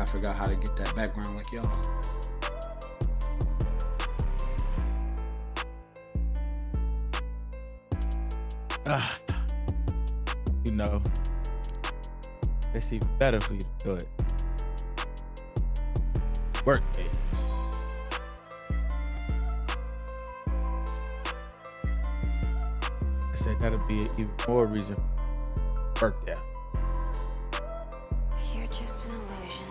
I forgot how to get that background like y'all. Ah, you know, it's even better for you to do it. Workday. I said that'll be even more reason. Workday. You're just an illusion.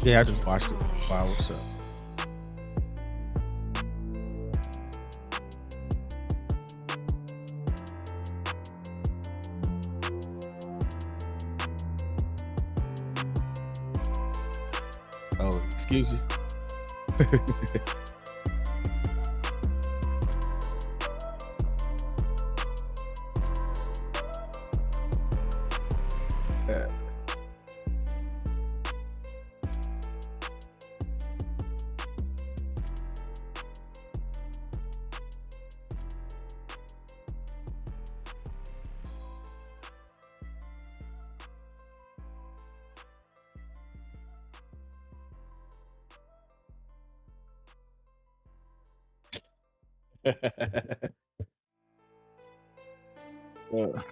Yeah, I just watched it. Wow, what's up? Oh, excuses. Uh, uh,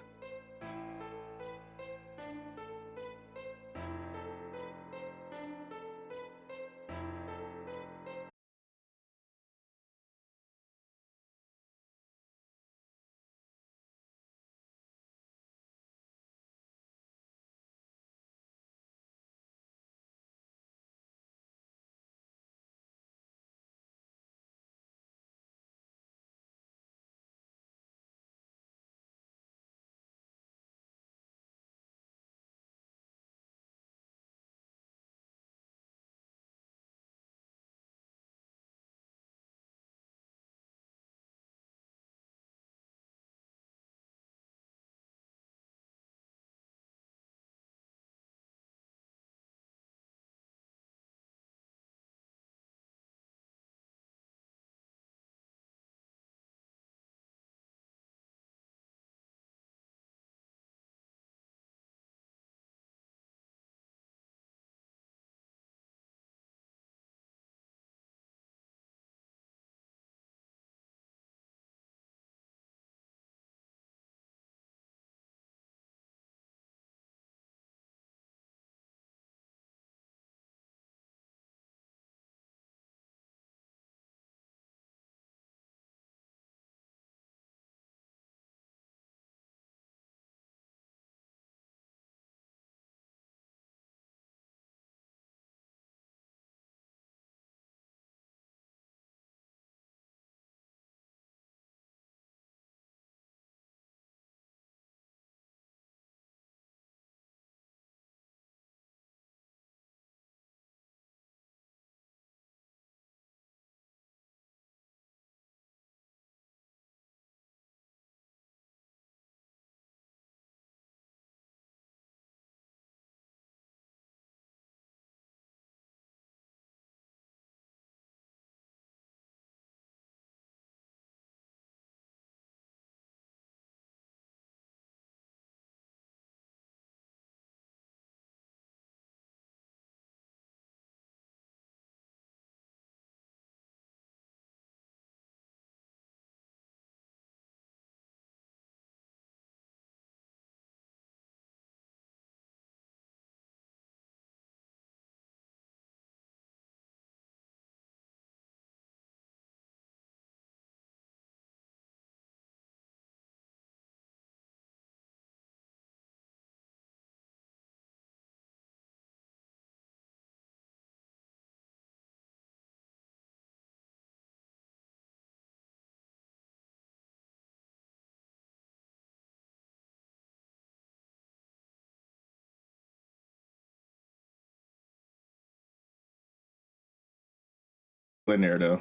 In there though.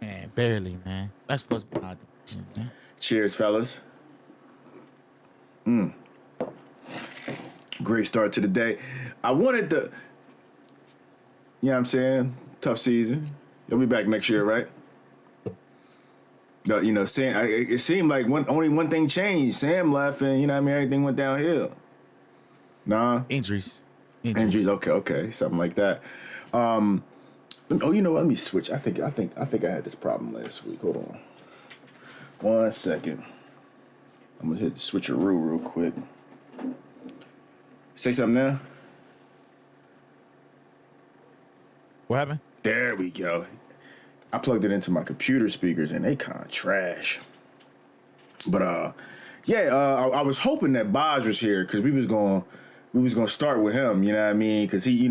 man, barely, man. That's supposed to be my Mhm. Cheers, fellas. Great start to the day. I wanted to, you know what I'm saying? Tough season. You'll be back next year, right? No, Sam. It seemed like only one thing changed. Sam left, and you know what I mean. Everything went downhill. Nah, Injuries. injuries. Okay, something like that. Oh, you know what? Let me switch. I think I had this problem last week. Hold on, 1 second. I'm gonna hit the switcheroo real quick. Say something now. What happened? There we go. I plugged it into my computer speakers and they kind of trash. But I was hoping that Boz was here because we was gonna start with him. You know what I mean? Because he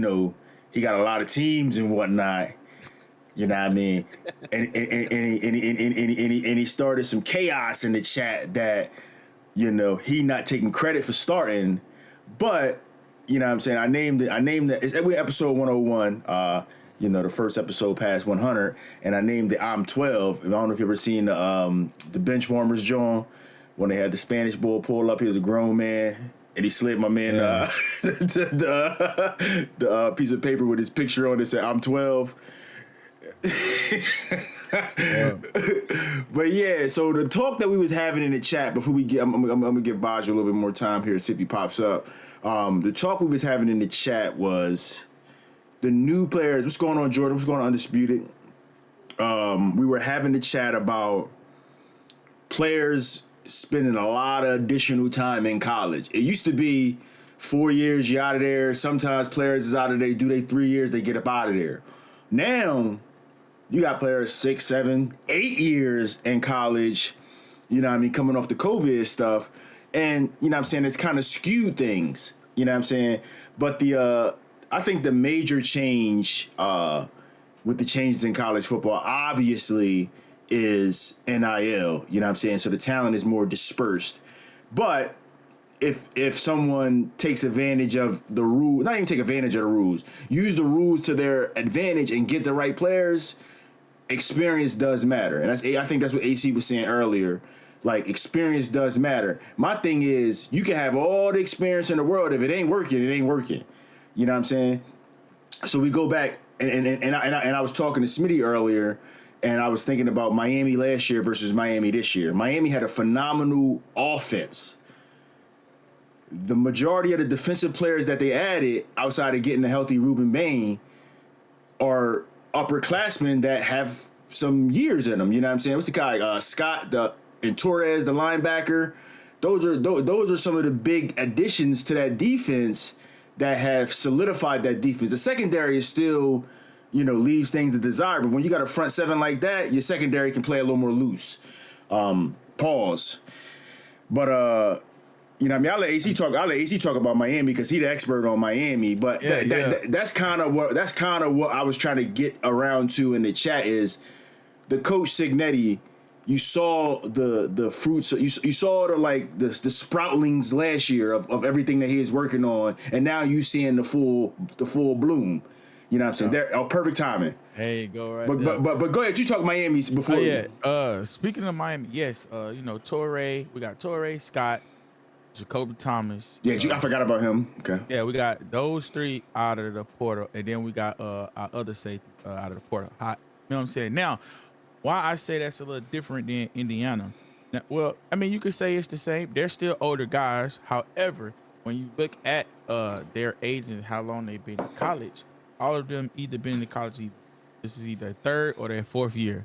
got a lot of teams and whatnot. You know what I mean? And he started some chaos in the chat that he not taking credit for starting, but you know what I'm saying. I named it. It's episode 101. The first episode past 100, and I named it I'm 12. And I don't know if you ever seen the bench warmers, John, when they had the Spanish boy pull up. He was a grown man, and he slid my man the piece of paper with his picture on it said I'm 12. But yeah, so the talk that we was having in the chat before we get, I'm gonna give Baja a little bit more time here, see if he pops up. The talk we was having in the chat was the new players. What's going on, Jordan? What's going on, Undisputed? We were having the chat about players spending a lot of additional time in college. It used to be 4 years, you out of there. Sometimes players is out of there, do they 3 years, they get up out of there. Now, you got players 6, 7, 8 years in college, you know what I mean, coming off the COVID stuff. And, you know what I'm saying, it's kind of skewed things, you know what I'm saying? But I think the major change with the changes in college football, obviously, is NIL, you know what I'm saying? So the talent is more dispersed. But if someone takes advantage of the rule, not even take advantage of the rules, use the rules to their advantage and get the right players, experience does matter. And I think that's what AC was saying earlier. Like, experience does matter. My thing is, you can have all the experience in the world. If it ain't working, it ain't working. You know what I'm saying? So we go back, and I was talking to Smitty earlier, and I was thinking about Miami last year versus Miami this year. Miami had a phenomenal offense. The majority of the defensive players that they added, outside of getting a healthy Ruben Bain, are upperclassmen that have some years in them. You know what I'm saying? What's the guy? Scott and Torres, the linebacker. Those are some of the big additions to that defense that have solidified that defense. The secondary is still, leaves things to desire. But when you got a front seven like that, your secondary can play a little more loose. Pause. But I mean, I'll let AC talk about Miami because he's the expert on Miami. But that's kind of what I was trying to get around to in the chat is the coach Signetti. You saw the fruits. You saw the sproutlings last year of everything that he is working on, and now you seeing the full bloom. You know what I'm saying? They're perfect timing. There you go, right? But go ahead. You talk Miami before. Speaking of Miami, yes. Torrey. We got Torrey, Scott, Jacoby Thomas. Yeah, I forgot about him. Okay. Yeah, we got those three out of the portal, and then we got our other safety out of the portal. You know what I'm saying? Now, why I say that's a little different than Indiana? Now, well, I mean, you could say it's the same. They're still older guys. However, when you look at their ages and how long they've been in college, all of them either been in college. This is either third or their fourth year.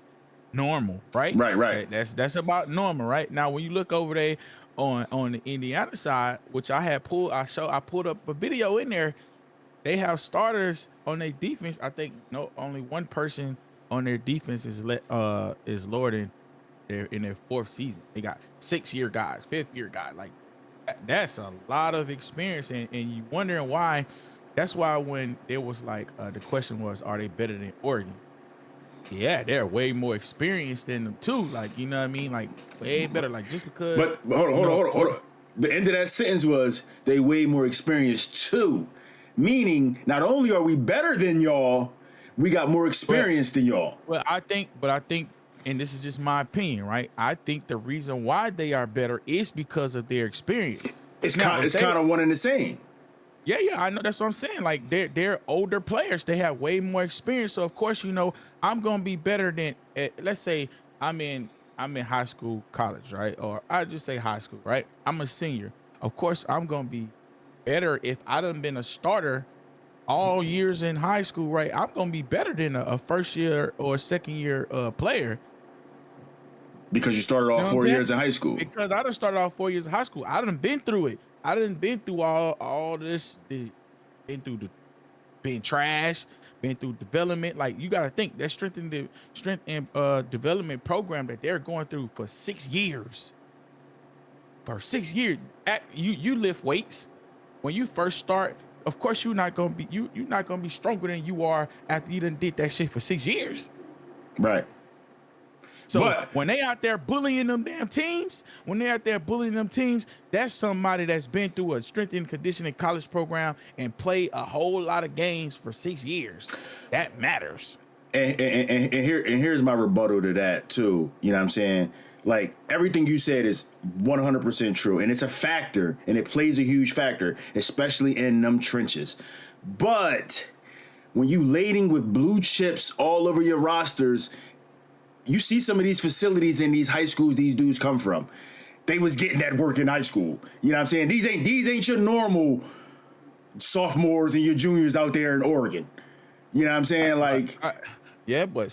Normal, right? Right. That's about normal, right? Now, when you look over there on the Indiana side, which I pulled up a video in there. They have starters on their defense. I think only one person on their defense is lower than in their fourth season. They got 6-year guys, 5th-year guys. Like, that's a lot of experience, and you wondering why. That's why when there was the question was, are they better than Oregon? Yeah, they're way more experienced than them too. Like, you know what I mean? Like, way better. Like, just because. But hold on. The end of that sentence was they way more experienced too, meaning not only are we better than y'all, we got more experience than y'all. Well, I think and this is just my opinion, right? I think the reason why they are better is because of their experience. It's Now, kind if it's they- kind of one and the same. Yeah, I know. That's what I'm saying. Like they're older players. They have way more experience. So of course, I'm gonna be better than. Let's say I'm in high school, college, right? Or I just say high school, right? I'm a senior. Of course, I'm gonna be better if I done been a starter all years in high school, right? I'm gonna be better than a first year or second year player. Because you started You off know what I'm 4 saying? years in high school. Because I done started off 4 years of high school. I done been through it. I done been through all this. Been through the being trash. Been through development. Like you got to think that strength and development program that they're going through for 6 years. For 6 years, you lift weights when you first start. Of course, you're not gonna be stronger than you are after you done did that shit for 6 years. Right. So But- when they out there bullying them damn teams, that's somebody that's been through a strength and conditioning college program and played a whole lot of games for 6 years. That matters. And here's my rebuttal to that too. You know what I'm saying? Like everything you said is 100% true, and it's a factor, and it plays a huge factor, especially in them trenches. But when you lading with blue chips all over your rosters, you see some of these facilities in these high schools these dudes come from. They was getting that work in high school. You know what I'm saying? These ain't your normal sophomores and your juniors out there in Oregon. You know what I'm saying? Like, Yeah, but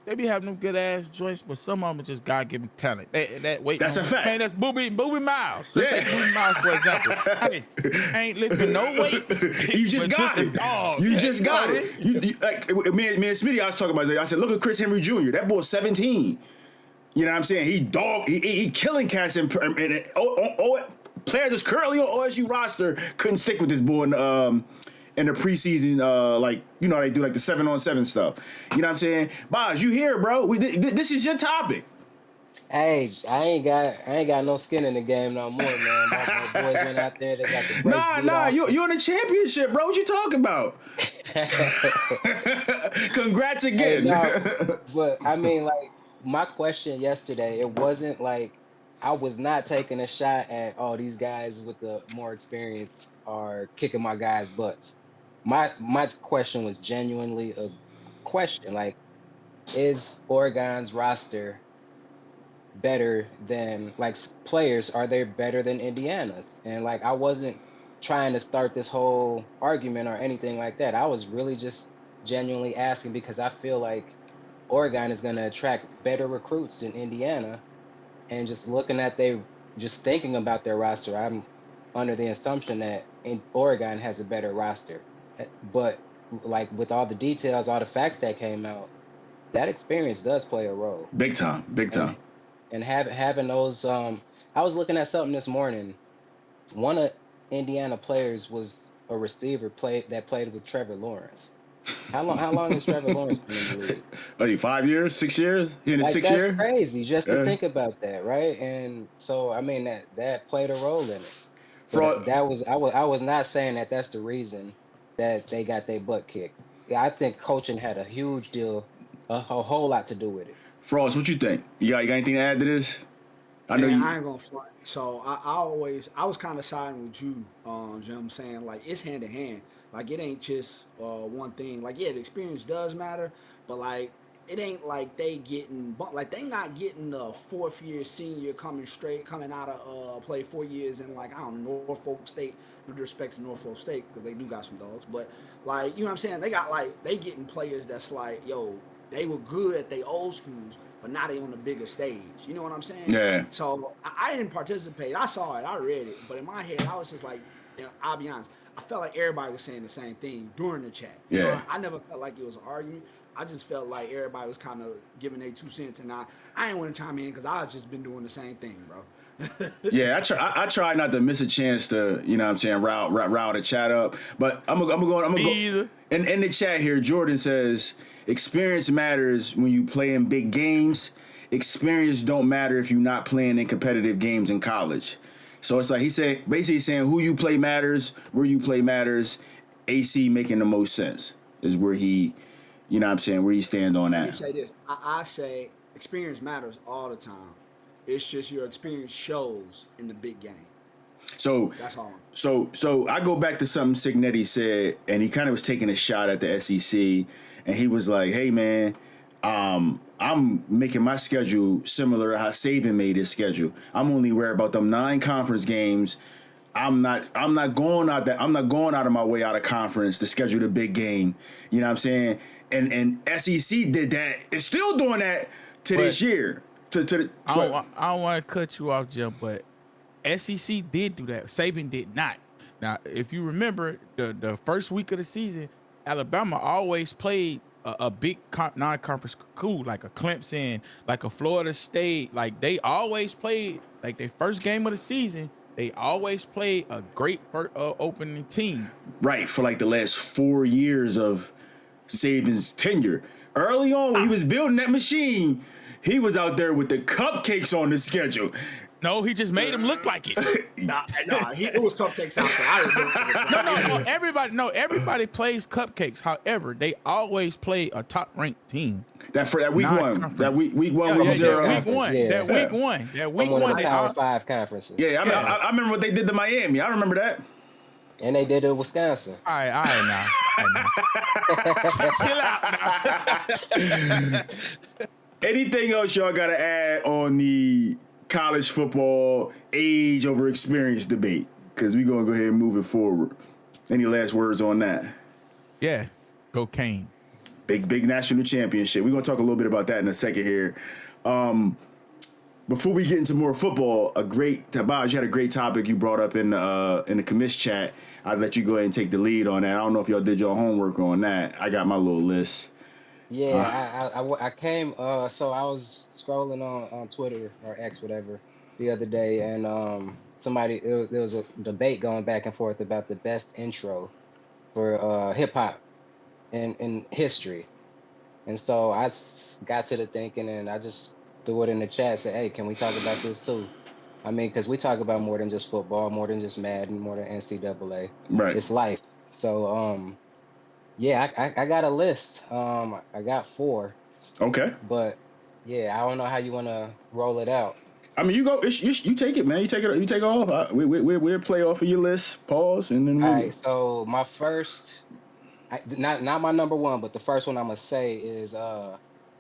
they be having them good ass joints, but some of them are just God given talent. That's a fact. Man, that's Booby Miles. Let's Yeah. take Booby Miles for example. Hey, ain't lifting no weights. you just but got a it. dog. You Yeah, just got know it. You, like me and Smitty, I was talking about it. I said, look at Chris Henry Jr. That boy's 17. You know what I'm saying? He killing cats and players that's currently on OSU roster couldn't stick with this boy in the preseason, like, you know, they do like the 7-on-7 stuff. You know what I'm saying? Boz, you here, bro? This is your topic. Hey, I ain't got no skin in the game no more, man. My boys went out there, they got the brakes beat off. You in the championship, bro. What you talking about? Congrats again. Hey, no, but I mean, like, my question yesterday, it wasn't like I was not taking a shot at these guys with the more experience are kicking my guys' butts. My question was genuinely a question, like, is Oregon's roster better than players? Are they better than Indiana's? And like, I wasn't trying to start this whole argument or anything like that. I was really just genuinely asking because I feel like Oregon is going to attract better recruits than Indiana. And just just thinking about their roster, I'm under the assumption that Oregon has a better roster. But like with all the details, all the facts that came out, that experience does play a role. Big time. And having those, I was looking at something this morning. One of Indiana players was a receiver that played with Trevor Lawrence. How long has Trevor Lawrence been in the league? Are you 5 years, 6 years? You in the Like, 6th that's year? crazy just to think about that, right? And so I mean that played a role in it. Fraud. That was I was not saying that that's the reason that they got their butt kicked. Yeah, I think coaching had a huge deal, a whole lot to do with it. Frost, what you think? You got anything to add to this? I know Man, you. I ain't gonna front. So I was kind of siding with you, Jim, saying like it's hand in hand. Like it ain't just one thing. Like yeah, the experience does matter, but like it ain't like they getting like they not getting the fourth year senior coming out of play 4 years in like I don't know Norfolk State. No disrespect to Norfolk State because they do got some dogs, but like you know what I'm saying. They got like they getting players that's like yo they were good at they old schools, but now they on the bigger stage. You know what I'm saying? Yeah. So I didn't participate. I saw it. I read it. But in my head, I was just like, you know, I'll be honest. I felt like everybody was saying the same thing during the chat. You Yeah. know, I never felt like it was an argument. I just felt like everybody was kind of giving their 2 cents, and I ain't want to chime in because I just been doing the same thing, bro. Yeah, I try not to miss a chance to, you know what I'm saying, rile the chat up. But I'm gonna go. either. In the chat here, Jordan says experience matters when you play in big games. Experience don't matter if you're not playing in competitive games in college. So it's like he said, basically saying who you play matters, where you play matters. AC making the most sense is where he You know what I'm saying? Where you stand on Let me that? say this. I say experience matters all the time. It's just your experience shows in the big game. So That's all. so I go back to something Signetti said, and he kind of was taking a shot at the SEC, and he was like, "Hey man, I'm making my schedule similar to how Saban made his schedule. I'm only worried about them 9 conference games. I'm not going out of my way out of conference to schedule the big game. You know what I'm saying? And SEC did that. It's still doing that to But this year. I don't want to cut you off, Jim, but SEC did do that. Saban did not. Now, if you remember the first week of the season, Alabama always played a big non-conference school like a Clemson, like a Florida State. Like they always played like their first game of the season. They always played a great opening team. Right, for like the last 4 years of Saban's tenure. Early on, when he was building that machine, he was out there with the cupcakes on the schedule. No, he just made him look like it. Nah, it was cupcakes out there. I remember. Everybody plays cupcakes. However, they always play a top-ranked team. That week one, Non-conference. week one, Yeah, week yeah, zero. that week one. Yeah. That week one. That From week one of one. the They Power all, 5 conferences. Yeah, I, Yeah. I remember what they did to Miami. I remember that. And they did it in Wisconsin. all right, now. Chill out now. Anything else y'all got to add on the college football age over experience debate? Because we're going to go ahead and move it forward. Any last words on that? Yeah, go Kane. Big national championship. We're going to talk a little bit about that in a second here. Before we get into more football, Tabaj, you had a great topic you brought up in the commiss chat. I'd let you go ahead and take the lead on that. I don't know if y'all did your homework on that. I got my little list. Yeah, I came. So I was scrolling on Twitter or X, whatever, the other day, and there was a debate going back and forth about the best intro for hip hop in history, and so got to the thinking, and I just threw it in the chat. Said, "Hey, can we talk about this too?" I mean, because we talk about more than just football, more than just Madden, more than NCAA. Right. It's life. So yeah, I got a list. I got 4, Okay. but yeah, I don't know how you want to roll it out. I mean, you go. You take it, man. You take it. You take off. We'll play off of your list. Pause, and then All we'll. right, so my first, not my number one, but the first one I'm gonna say is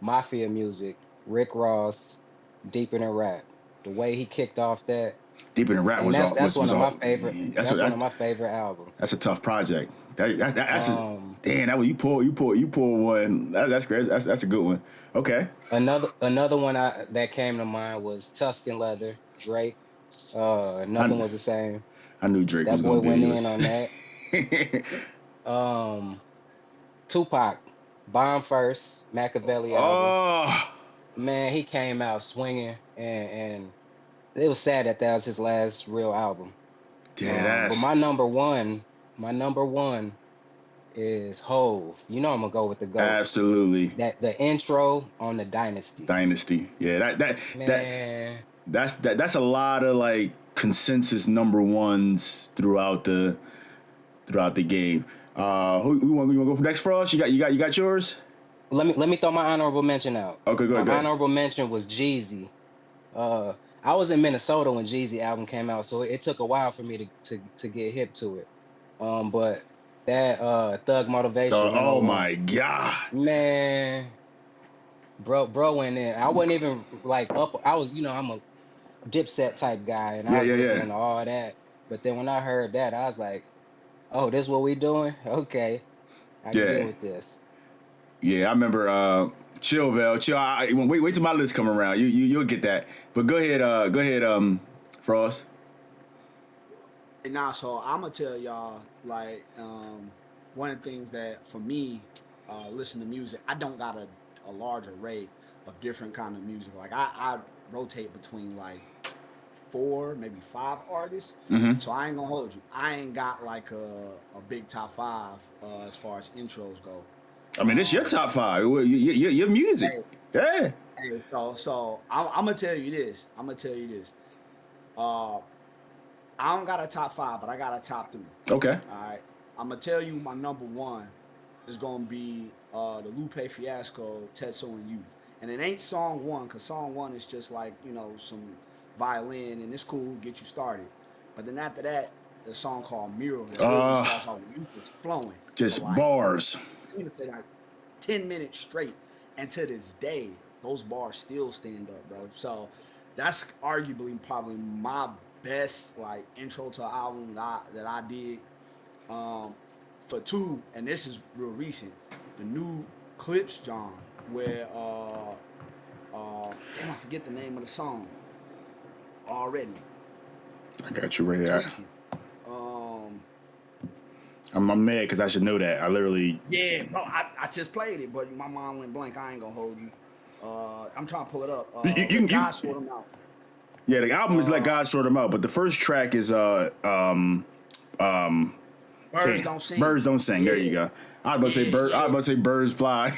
Mafia music, Rick Ross, Deeper Than Rap. The way he kicked off that, Deeper Than Rap and was that's one of my all. favorite. Man, That's one of my favorite albums. That's a tough project. That's Um, damn. That was you pull one. That's great. That's a good one. Okay. another one that came to mind was Tuscan Leather, Drake. Nothing was the same. I knew Drake That was boy gonna be went yours. in on that. Tupac, Bomb First, Machiavelli album. Oh, Man, he came out swinging, and it was sad that was his last real album. yeah. But my number one is Hove. You know I'm gonna go with the GOAT. Absolutely That the intro on the Dynasty. dynasty. Yeah, Man, that's a lot of like consensus number ones throughout the game. Who you want to go for next, Frost? You got yours? let me throw my honorable mention out. Okay, go ahead. My honorable mention was Jeezy. I was in Minnesota when Jeezy album came out, so it took a while for me to get hip to it. But that Thug Motivation Oh 101, my god. man, bro went in. I wasn't even like up. I was, I'm a Dipset type guy, and I was listening to all that. But then when I heard that, I was like, "Oh, this what we doing? Okay, I can Yeah. deal with this." Yeah, I remember Chill. Wait till my list come around. You'll get that. But go ahead, Frost. Nah, so I'm gonna tell y'all like one of the things that for me, listen to music. I don't got a large array of different kind of music. Like I rotate between like 4, maybe 5 artists. So I ain't gonna hold you. I ain't got like a big top 5 as far as intros go. I mean, this your top 5. Your music. Yeah. Hey, so I'm gonna tell you this. I don't got a top 5, but I got a top 3. Okay. All right. I'm gonna tell you my number one is gonna be the Lupe Fiasco Tetsu and Youth. And it ain't song one, because song one is just like, some violin and it's cool, get you started. But then after that, the song called Mural that really starts off with Youth is flowing. Just For like, bars. I'm gonna say like 10 minutes straight. And to this day, those bars still stand up, bro. So that's arguably probably my best like intro to an album that I did. For two, and this is real recent, the new Clips John, where damn, I forget the name of the song already. I got you right here. Tweaking. I'm mad because I should know that. I literally. Yeah, bro, I just played it, but my mind went blank. I ain't gonna hold you. I'm trying to pull it up. God sort them out. Yeah, the album is Let God Sort Them Out, but the first track is Birds Don't Sing. Birds Don't Sing. There you go. I was about to say birds fly.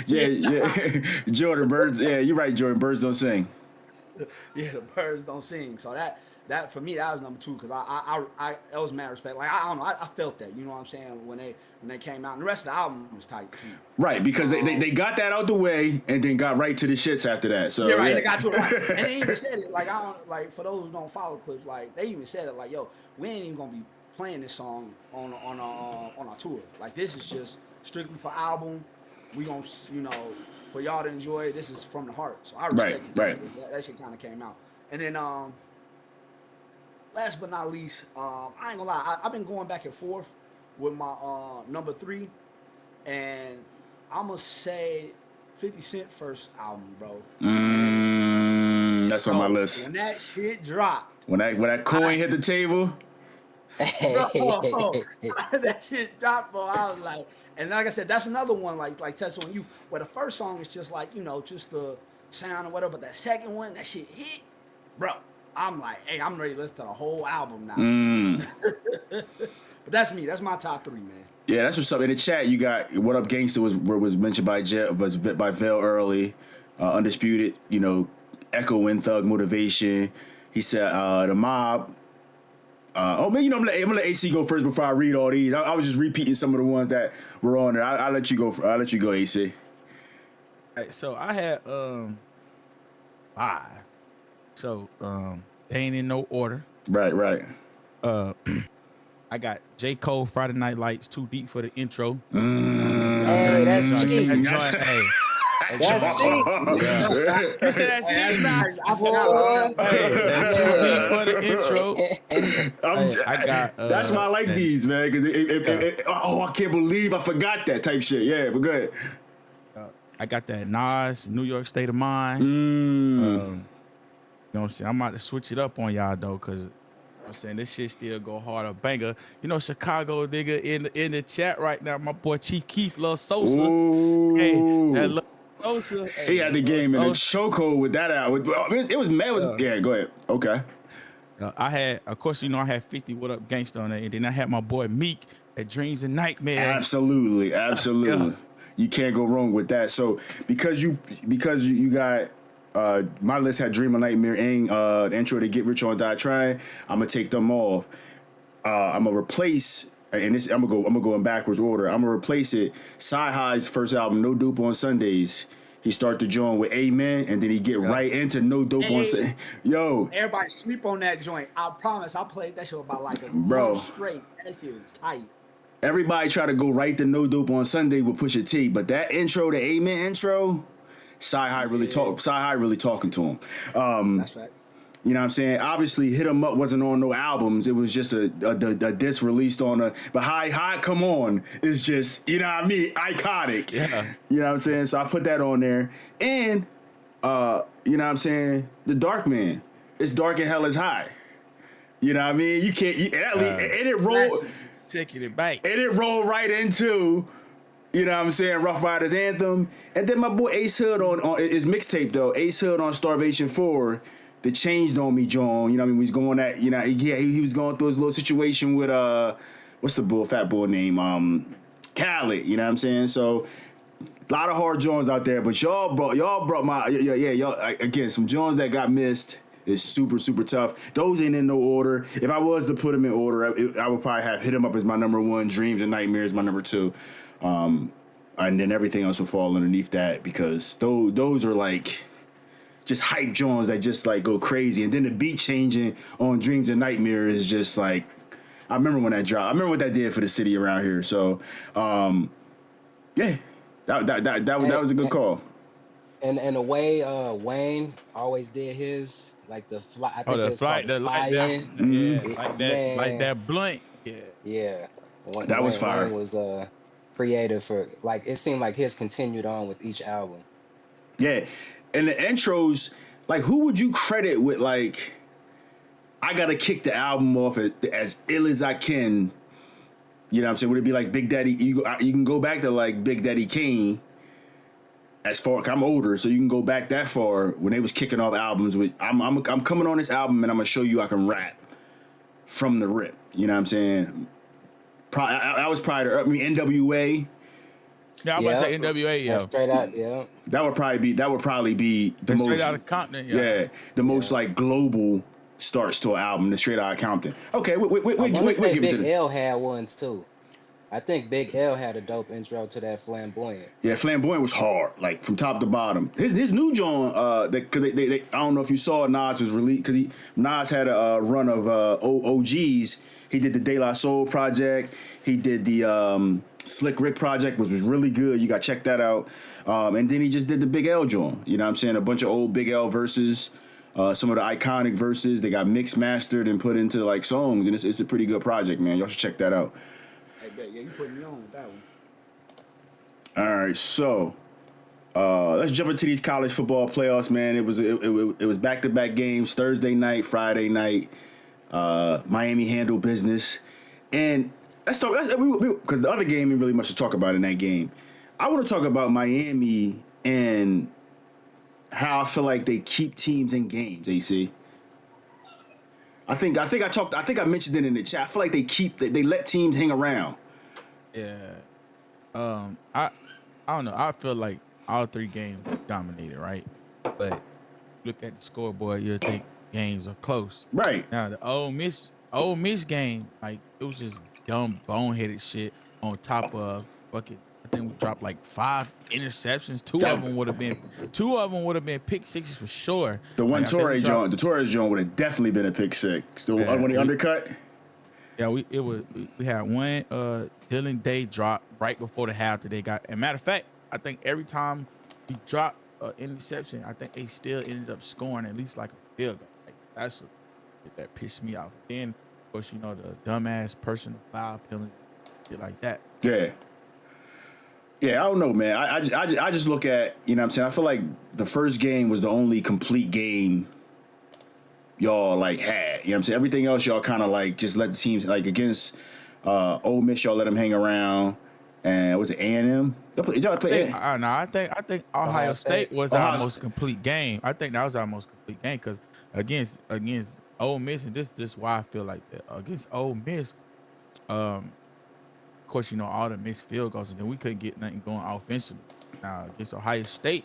yeah. Jordan, birds. Yeah, you're right, Jordan. Birds don't sing. Yeah, the Birds Don't Sing. So that for me, that was number two, because I that was mad respect. Like I don't know, I felt that. You know what I'm saying, when they came out, and the rest of the album was tight too. Right, because they got that out the way and then got right to the shits after that. So yeah, right. They got to it right, and they even said it like, I don't like, for those who don't follow Clips, like they even said it like, yo, we ain't even gonna be playing this song on our tour. Like, this is just strictly for album. We gonna, for y'all to enjoy it. This is from the heart. So I respect it. Right. That shit kind of came out. And then last but not least, I ain't gonna lie, I've been going back and forth with my number three, and I'm gonna say 50 Cent first album, bro. That's on my list. When that shit dropped, When that coin hit the table. Bro, that shit dropped, bro. I was like, and like I said, that's another one like Tetsu and Youth, where the first song is just like, just the sound or whatever, but that second one, that shit hit, bro. I'm like, hey, I'm ready to listen to the whole album now. But that's me. That's my top three, man. Yeah, that's what's up. In the chat, you got What Up Gangsta was mentioned by by Vel early. Undisputed, Echo Win Thug Motivation. He said The Mob. I'm gonna let AC go first before I read all these. I was just repeating some of the ones that were on there. I'll let you go. I'll let you go, AC. Right, so I had 5. So they ain't in no order. Right. I got J. Cole, Friday Night Lights, Too Deep for the intro. Hey, that's cheap. That's cheap. You said that shit now. That's Too Deep for the intro. I got. That's why I like these, man. Because I can't believe I forgot that type shit. Yeah, but go ahead. I got that Nas, New York State of Mind. You know what I'm saying? I'm about to switch it up on y'all though, cause I'm saying this shit still go hard, a banger. Chicago nigga in the chat right now. My boy Chief Keef, Lil Sosa. Ooh. Hey, that Lil Sosa. He had the game in the chokehold with that out. It was mad. Yeah, go ahead. Okay. I had, of course, I had 50 What Up Gangsta on there, and then I had my boy Meek at Dreams and Nightmares. Absolutely. Yeah. You can't go wrong with that. So because you got. My list had Dream of Nightmare and the intro to Get Rich or Die Trying. I'm gonna take them off. I'm gonna replace, and this I'm gonna go in backwards order. I'm gonna replace it. Sci-Hi's first album, No Dope on Sundays. He start the joint with Amen, and then he get right into No Dope on Sundays. Yo, everybody sleep on that joint. I promise. I played that shit about like a Bro. month straight. That shit is tight. Everybody try to go right to No Dope on Sunday with Pusha T, but that intro, the Amen intro. Sci-Hi really talking to him. That's right. You know what I'm saying? Obviously, Hit 'Em Up wasn't on no albums. It was just a disc released on a. But Hi Come On is just, iconic. Yeah. You know what I'm saying? So I put that on there. And, you know what I'm saying? The Dark Man. It's dark and hell is high. You know what I mean? You can't. And it rolled. Taking it back. And it rolled right into. You know what I'm saying? Rough Riders Anthem. And then my boy Ace Hood on his mixtape, though. Ace Hood on Starvation 4. That changed on me, John. You know what I mean? He was going at, he was going through his little situation with, what's the fat boy name? Khaled. You know what I'm saying? So, a lot of hard Johns out there. But y'all brought my, y'all, again, some Johns that got missed. Is super, super tough. Those ain't in no order. If I was to put them in order, I would probably have Hit 'Em Up as my number 1, Dreams and Nightmares my number 2. and then everything else will fall underneath that because those are like just hype Jones that just like go crazy, and then the beat changing on Dreams and Nightmares is just like I remember when that dropped. I remember what that did for the city around here. So yeah, that was a good call. And the way Wayne always did his, like the fly, I Oh, think the it's called flight, the the fly like that, in. yeah, like Man, that blunt, yeah. yeah. That was Wayne fire. was creative for, like, it seemed like his continued on with each album. Yeah, and the intros, like who would you credit with like I gotta kick the album off as ill as I can. You know what I'm saying? Would it be like Big Daddy? You can go back to like Big Daddy Kane. As far I'm older, so you can go back that far when they was kicking off albums with I'm coming on this album and I'm gonna show you I can rap from the rip. You know what I'm saying? I was probably I mean NWA. Yeah, I'm about to say NWA, That's yo. straight out, yeah, That would probably be the They're most straight out of Compton, yo. yeah the most yeah. like global starts to an album. The Straight Outta Compton. Okay, I want to we say give it to Big the L had ones too. I think Big L had a dope intro to that Flamboyant. yeah. Flamboyant was hard, like from top to bottom. His new joint, cause they I don't know if you saw Nas was released because Nas had a run of OGs. He did the De La Soul project. He did the Slick Rick project, which was really good. You got to check that out. And then he just did the Big L joint. You know what I'm saying? A bunch of old Big L verses. Some of the iconic verses they got mixed, mastered, and put into like songs, and it's a pretty good project, man. Y'all should check that out. Hey, bet, yeah, you put me on with that one. All right, so let's jump into these college football playoffs, man. It was back to back games, Thursday night, Friday night. Miami handled business, and let's talk because the other game ain't really much to talk about in that game. I want to talk about Miami and how I feel like they keep teams in games. AC. I think I mentioned it in the chat. I feel like they let teams hang around. Yeah. I don't know. I feel like all three games dominated, right? But look at the scoreboard, you'll think games are close. Right. Now the Ole Miss game, like it was just dumb boneheaded shit on top of fucking. I think we dropped like 5 interceptions. Two of them would have been pick sixes for sure. The one Like, I think we dropped- Torres joint would have definitely been a pick six. The Yeah, when he undercut. Yeah, we had one Dylan Day drop right before the half that they got. And matter of fact, I think every time we dropped an interception, I think they still ended up scoring at least like a field goal. Like that pissed me off. Then of course, you know, the dumbass personal foul penalty, shit like that. Yeah. Yeah, I don't know, man. I just look at, you know what I'm saying? I feel like the first game was the only complete game y'all like had. You know what I'm saying? Everything else y'all kind of like just let the teams like against Ole Miss, y'all let them hang around. And was it A&M? Y'all play No, I think Ohio State was our most complete game. I think that was our most complete game because against Ole Miss, and this is why I feel like that against Ole Miss, of course, you know, all the missed field goals, and then we couldn't get nothing going offensively. Now against Ohio State,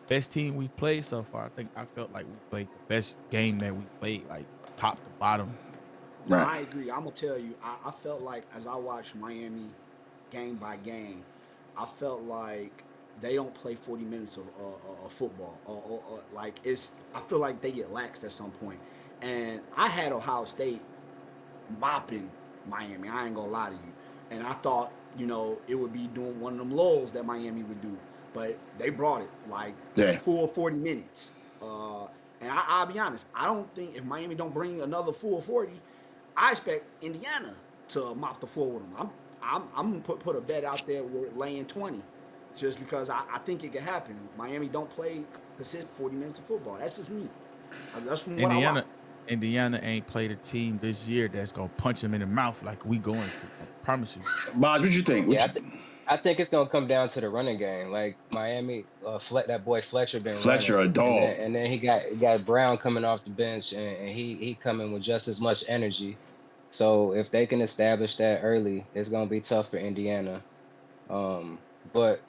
best team we played so far, I felt like we played the best game that we played, like top to bottom. No, Right. I agree. I'm gonna tell you, I felt like as I watched Miami game by game, I felt like they don't play 40 minutes of football. Like I feel like they get laxed at some point. And I had Ohio State mopping Miami. I ain't gonna lie to you. And I thought, it would be doing one of them lulls that Miami would do. But they brought it like Yeah. full 40 minutes. And I'll be honest, I don't think if Miami don't bring another full 40, I expect Indiana to mop the floor with them. I'm gonna put a bet out there with laying 20, just because I think it could happen. Miami don't play consistent 40 minutes of football. That's just me. That's from what I Indiana, watch. Indiana ain't played a team this year that's gonna punch them in the mouth like we going to. I promise you. Boz, what you think? Yeah, I think it's gonna come down to the running game. Like Miami, that boy Fletcher been Fletcher running, a dog. and then he got Brown coming off the bench, and he coming with just as much energy. So if they can establish that early, it's gonna be tough for Indiana. But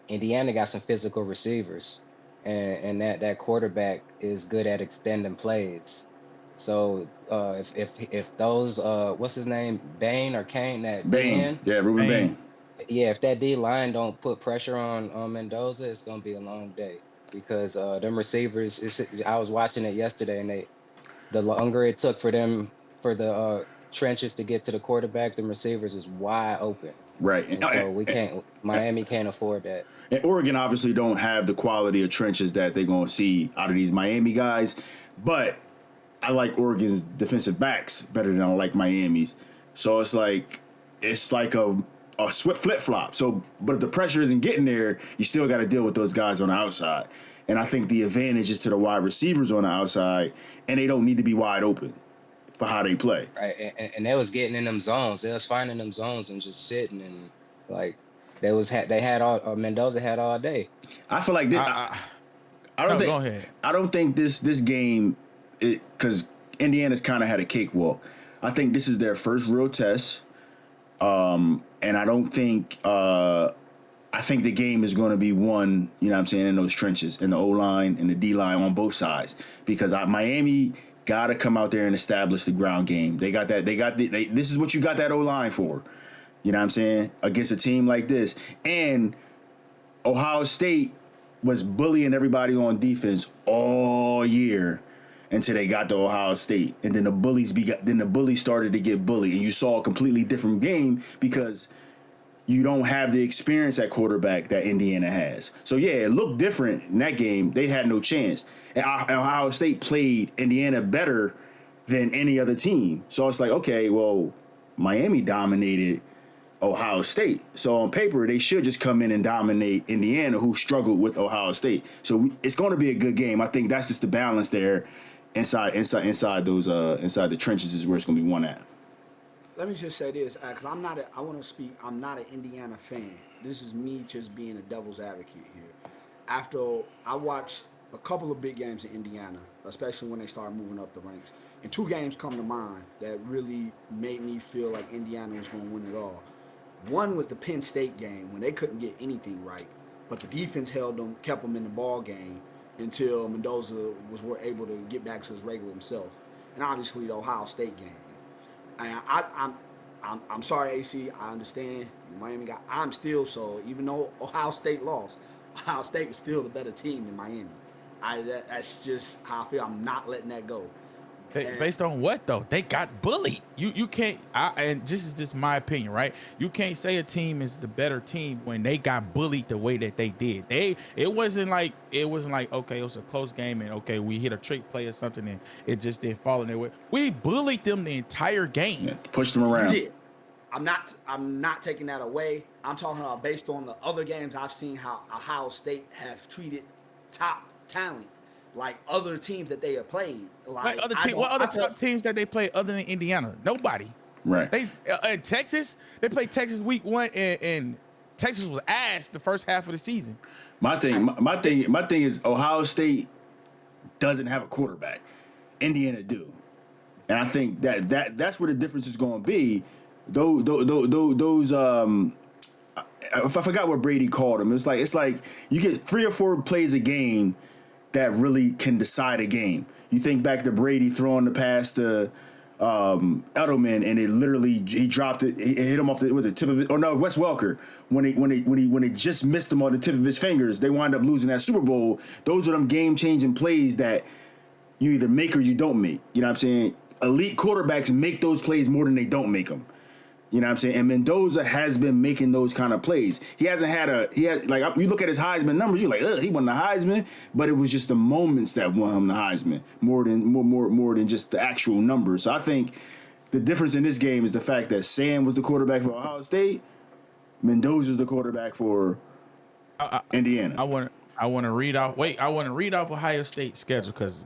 Indiana got some physical receivers, and that quarterback is good at extending plays. So if those what's his name, Bain or Kane, that Bain. DN, Yeah, Ruben Bain. Yeah, if that D line don't put pressure on Mendoza, it's gonna be a long day because them receivers. I was watching it yesterday, and the longer it took for them for the trenches to get to the quarterback, the receivers was wide open, Right. and so we can't. Miami can't afford that. And Oregon obviously don't have the quality of trenches that they're going to see out of these Miami guys, but I like Oregon's defensive backs better than I like Miami's. So it's like a swift flip flop. So, but if the pressure isn't getting there, you still got to deal with those guys on the outside. And I think the advantage is to the wide receivers on the outside, and they don't need to be wide open for how they play. Right, and they was getting in them zones. They was finding them zones and just sitting and like they had all Mendoza had all day. I feel like this, I don't No, think. go ahead. I don't think this game, because Indiana's kind of had a cakewalk. I think this is their first real test, and I don't think. I think the game is going to be won. You know what I'm saying, in those trenches, in the O line and the D line on both sides, because Miami got to come out there and establish the ground game. They got that. This is what you got that O line for. You know what I'm saying, against a team like this, and Ohio State was bullying everybody on defense all year until they got to Ohio State, and then the bullies started to get bullied, and you saw a completely different game because you don't have the experience at quarterback that Indiana has. So yeah, it looked different in that game. They had no chance, and Ohio State played Indiana better than any other team. So it's like, okay, well, Miami dominated Ohio State. So on paper, they should just come in and dominate Indiana, who struggled with Ohio State. So it's going to be a good game. I think that's just the balance there inside the trenches is where it's going to be won at. Let me just say this, because I'm not an Indiana fan. This is me just being a devil's advocate here. After I watched a couple of big games in Indiana, especially when they started moving up the ranks, and two games come to mind that really made me feel like Indiana was going to win it all. One was the Penn State game when they couldn't get anything right, but the defense kept them in the ball game until Mendoza was able to get back to his regular himself. And obviously the Ohio State game. And I'm sorry, AC. I understand you Miami guy. I'm still so. Even though Ohio State lost, Ohio State was still the better team than Miami. That's just how I feel. I'm not letting that go. Based on what though? They got bullied. You can't. And this is just my opinion, right? You can't say a team is the better team when they got bullied the way that they did. It wasn't like okay, it was a close game and okay, we hit a trick play or something and it just didn't fall in their way. We bullied them the entire game. Yeah, pushed them around. You did. I'm not taking that away. I'm talking about based on the other games I've seen how Ohio State have treated top talent. Like other teams that they have played, what other top teams that they play other than Indiana? Nobody. Right. They in Texas, they played Texas week 1, and Texas was ass the first half of the season. My thing is Ohio State doesn't have a quarterback. Indiana do, and I think that's where the difference is going to be. Those I forgot what Brady called them. It's like you get 3 or 4 plays a game that really can decide a game. You think back to Brady throwing the pass to Edelman, and he dropped it. He hit him off the tip of it. Or no, Wes Welker. When it just missed him on the tip of his fingers, they wind up losing that Super Bowl. Those are them game changing plays that you either make or you don't make. You know what I'm saying? Elite quarterbacks make those plays more than they don't make them. You know what I'm saying? And Mendoza has been making those kind of plays. He hasn't had you look at his Heisman numbers, you're like, he won the Heisman, but it was just the moments that won him the Heisman more than just the actual numbers. So I think the difference in this game is the fact that Sam was the quarterback for Ohio State, Mendoza's the quarterback for Indiana. I want to read off Ohio State's schedule because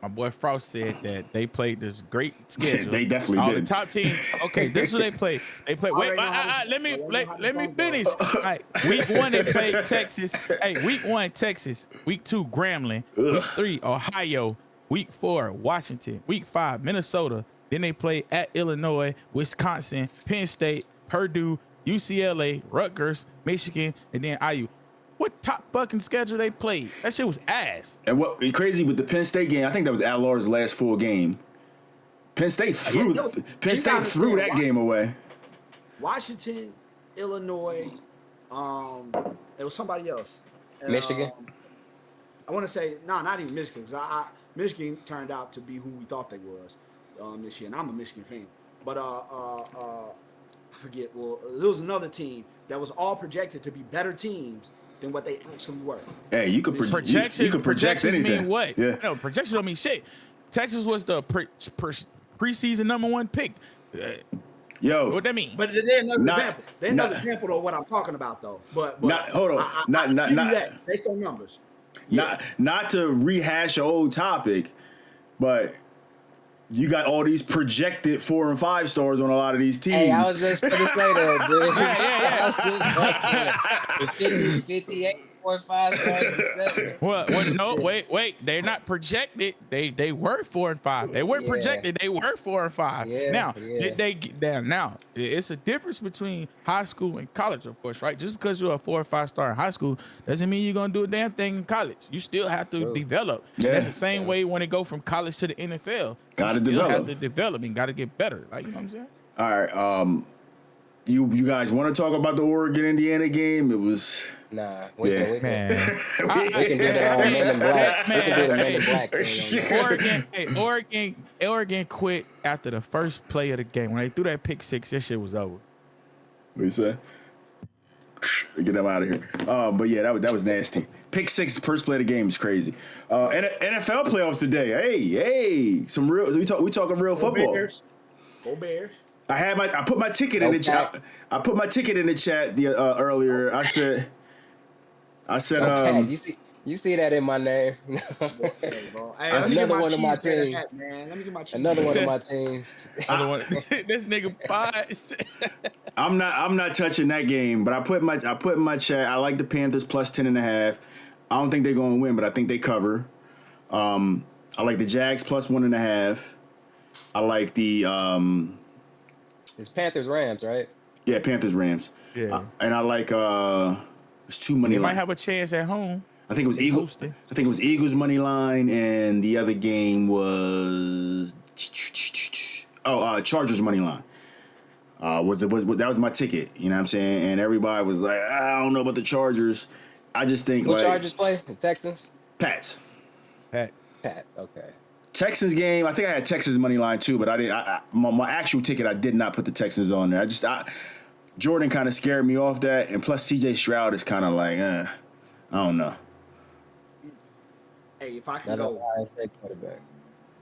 my boy Frost said that they played this great schedule. They definitely all did. The top team. Okay, this is what they play. They play. Wait, let me finish. All right, week 1 they played Texas. Hey, week 1 Texas. Week 2 Grambling. Week 3 Ohio. Week 4 Washington. Week 5 Minnesota. Then they play at Illinois, Wisconsin, Penn State, Purdue, UCLA, Rutgers, Michigan, and then IU. What top fucking schedule they played? That shit was ass. And what crazy with the Penn State game, I think that was Al-Law's last full game. Penn State threw that game away. Washington Illinois. It was somebody else. And, Michigan. I want to say no, not even Michigan. 'Cause Michigan turned out to be who we thought they was this year, and I'm a Michigan fan. But I forget. Well, there was another team that was all projected to be better teams than what they actually were. Hey, you could Projection, you could project projections anything. mean what? Yeah. No, projections don't mean shit. Texas was the preseason #1 pick. Yo, What that mean? But they're another Not- example. They're another not- example of what I'm talking about, though. But Hold on. I give you that based on numbers. Yeah. Not to rehash an old topic, but you got all these projected 4 and 5 stars on a lot of these teams. Hey, I was just gonna say that, dude. Yeah. I was just like, 50, 58, 4, 5 stars, 7. What? No, wait. They're not projected. They were 4 and 5. They weren't Yeah. projected. They were 4 and 5. Yeah, Now yeah. did they get down? Now it's a difference between high school and college, of course, right? Just because you're a 4 or 5 star in high school doesn't mean you're gonna do a damn thing in college. You still have to True. develop. Yeah. That's the same way when it go from college to the NFL. Gotta you still develop. Have to develop and got to get better. Like, you know what I'm saying? All right. You guys want to talk about the Oregon Indiana game? It was Nah, Yeah. we can. Man, We can do the Men in Black. We can do the Men in Black thing on that. Oregon quit after the first play of the game. When they threw that pick six, that shit was over. what you say? Get them out of here. But yeah, that was nasty. Pick 6, first play of the game is crazy. NFL playoffs today. Hey, some real. We talking real Go football. Bears. Go Bears. I put my ticket in the chat. I put my ticket in the chat earlier. I said. Okay, you see that in my name. Hey, bro. Hey, let me get Another my one of my cheese grater team. hat, man. Let me get my cheese Another one grater of my team. This nigga five. I'm not touching that game, but I put in my chat. I like the Panthers plus 10.5. I don't think they're going to win, but I think they cover. I like the Jags plus 1.5. I like the It's Panthers Rams, right? Panthers Rams. Yeah. And I like there's 2 money They might line. have a chance at home. I think it was Eagles. hosting. I think it was Eagles money line, and the other game was Chargers money line. That was my ticket. You know what I'm saying? And everybody was like, I don't know about the Chargers. I just think Who like Chargers play? The Texans? Pats. Pat. Pats, okay. Texans game. I think I had Texans money line too, but I didn't. My actual ticket, I did not put the Texans on there. Jordan kind of scared me off that, and plus C.J. Stroud is kind of like, I don't know. Hey, if I can Another go, Ohio State quarterback.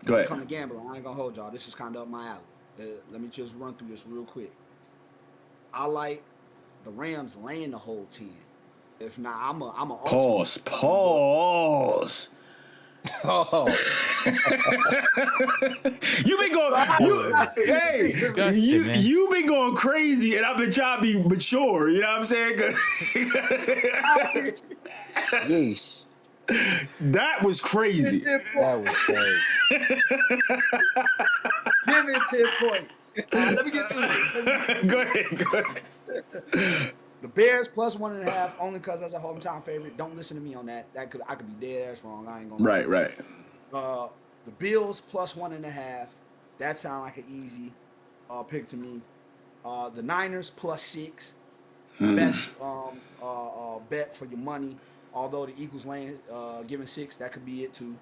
Go ahead. come to gambling, I ain't gonna hold y'all. This is kind of up my alley. Let me just run through this real quick. I like the Rams laying the whole 10. If not, I'm a Pause. Oh, You been going, Disgusting, man. you been going crazy, and I've been trying to be mature. You know what I'm saying? 'Cause yeesh. that was crazy. That was crazy. Give me 10 points. Let me get through this. Go ahead. The Bears plus 1.5, only because that's a hometown favorite. Don't listen to me on that. I could be dead ass wrong. I ain't gonna. Right. The Bills plus 1.5. That sounds like an easy pick to me. The Niners plus 6. Best bet for your money. Although the Eagles laying giving 6, that could be it too.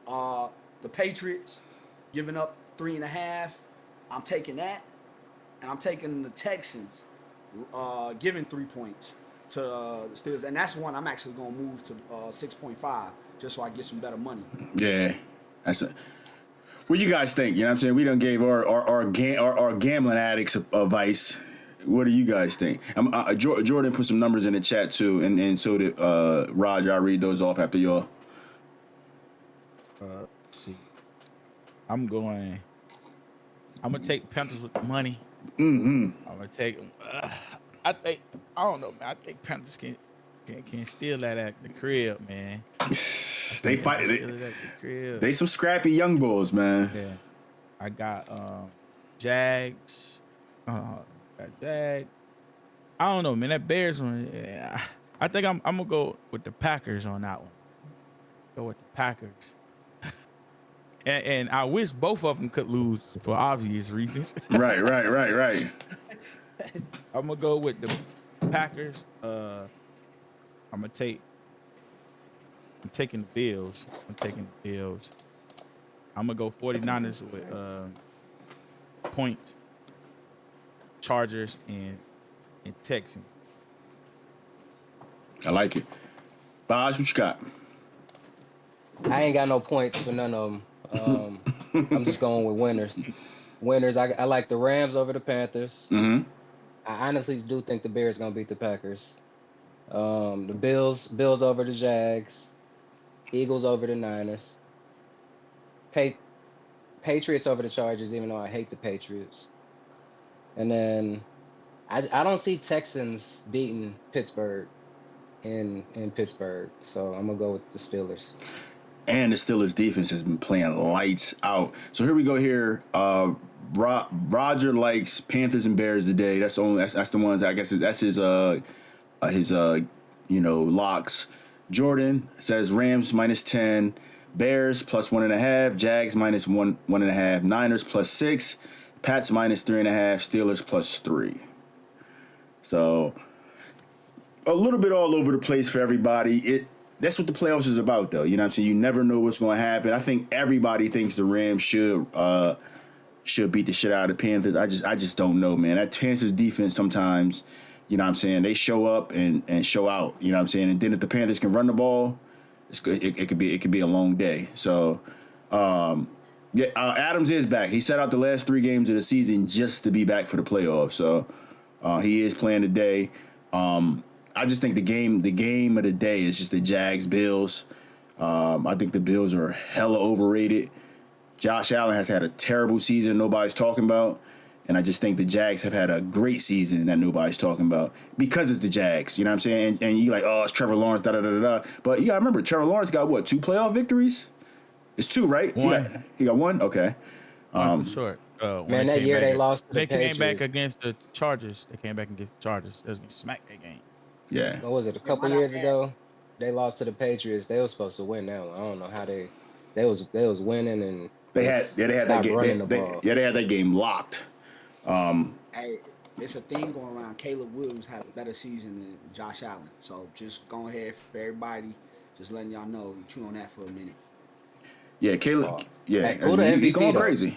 The Patriots giving up 3.5. I'm taking that, and I'm taking the Texans giving 3 points to the Steelers, and that's one I'm actually gonna move to 6.5 just so I get some better money. Yeah, that's it. What you guys think? You know what I'm saying? We done gave our gambling addicts advice. What do you guys think? Jordan put some numbers in the chat too, and so did Raj. I'll read those off after y'all. See, I'm gonna take Panthers with the money. Mm-hmm. I'm gonna take them. I don't know, man. I think Panthers can steal that at the crib, man. They fight. Steal it at the crib. They some scrappy young bulls, man. Yeah, I got Jags. Got Jags. I don't know, man. That Bears one. Yeah, I think I'm gonna go with the Packers on that one. Go with the Packers. And I wish both of them could lose for obvious reasons. Right. I'm gonna go with the Packers. I'm taking the Bills. I'm gonna go 49ers with points, Chargers, and Texans. I like it. Baj, what you got? I ain't got no points for none of them. I'm just going with winners. Winners. I like the Rams over the Panthers. Mm-hmm. I honestly do think the Bears gonna beat the Packers. The Bills over the Jags. Eagles over the Niners. Patriots over the Chargers, even though I hate the Patriots. And then I don't see Texans beating Pittsburgh in Pittsburgh, so I'm gonna go with the Steelers. And the Steelers defense has been playing lights out. So here we go here. Roger likes Panthers and Bears today. That's the ones I guess that's his locks. Jordan says Rams -10, Bears +1.5, Jags -1.5, Niners +6, Pats -3.5, Steelers +3. So a little bit all over the place for everybody. That's what the playoffs is about, though. You know what I'm saying? You never know what's going to happen. I think everybody thinks the Rams should beat the shit out of the Panthers. I just don't know, man. That Panthers defense sometimes, you know what I'm saying, they show up and show out. You know what I'm saying? And then if the Panthers can run the ball, it's good. It could be a long day. So, Adams is back. He set out the last 3 games of the season just to be back for the playoffs. So, he is playing today. I just think the game of the day is just the Jags Bills. I think the Bills are hella overrated. Josh Allen has had a terrible season nobody's talking about. And I just think the Jags have had a great season that nobody's talking about because it's the Jags. You know what I'm saying? And you like, oh, it's Trevor Lawrence, da-da-da-da-da. But you got to remember, Trevor Lawrence got, 2 playoff victories? It's 2, right? One. He got 1? Okay. One for sure. Man, that year they lost to the Patriots. They came back against the Chargers. They was gonna smack that game. Yeah. What was it? A couple years ago, they lost to the Patriots. They were supposed to win that one. I don't know how they was winning and they had that game. They had that game locked. Hey, it's a thing going around. Caleb Williams had a better season than Josh Allen. So just go ahead for everybody. Just letting y'all know. You chew on that for a minute. Yeah, Caleb. Yeah, hey, who the MVP he going though? crazy.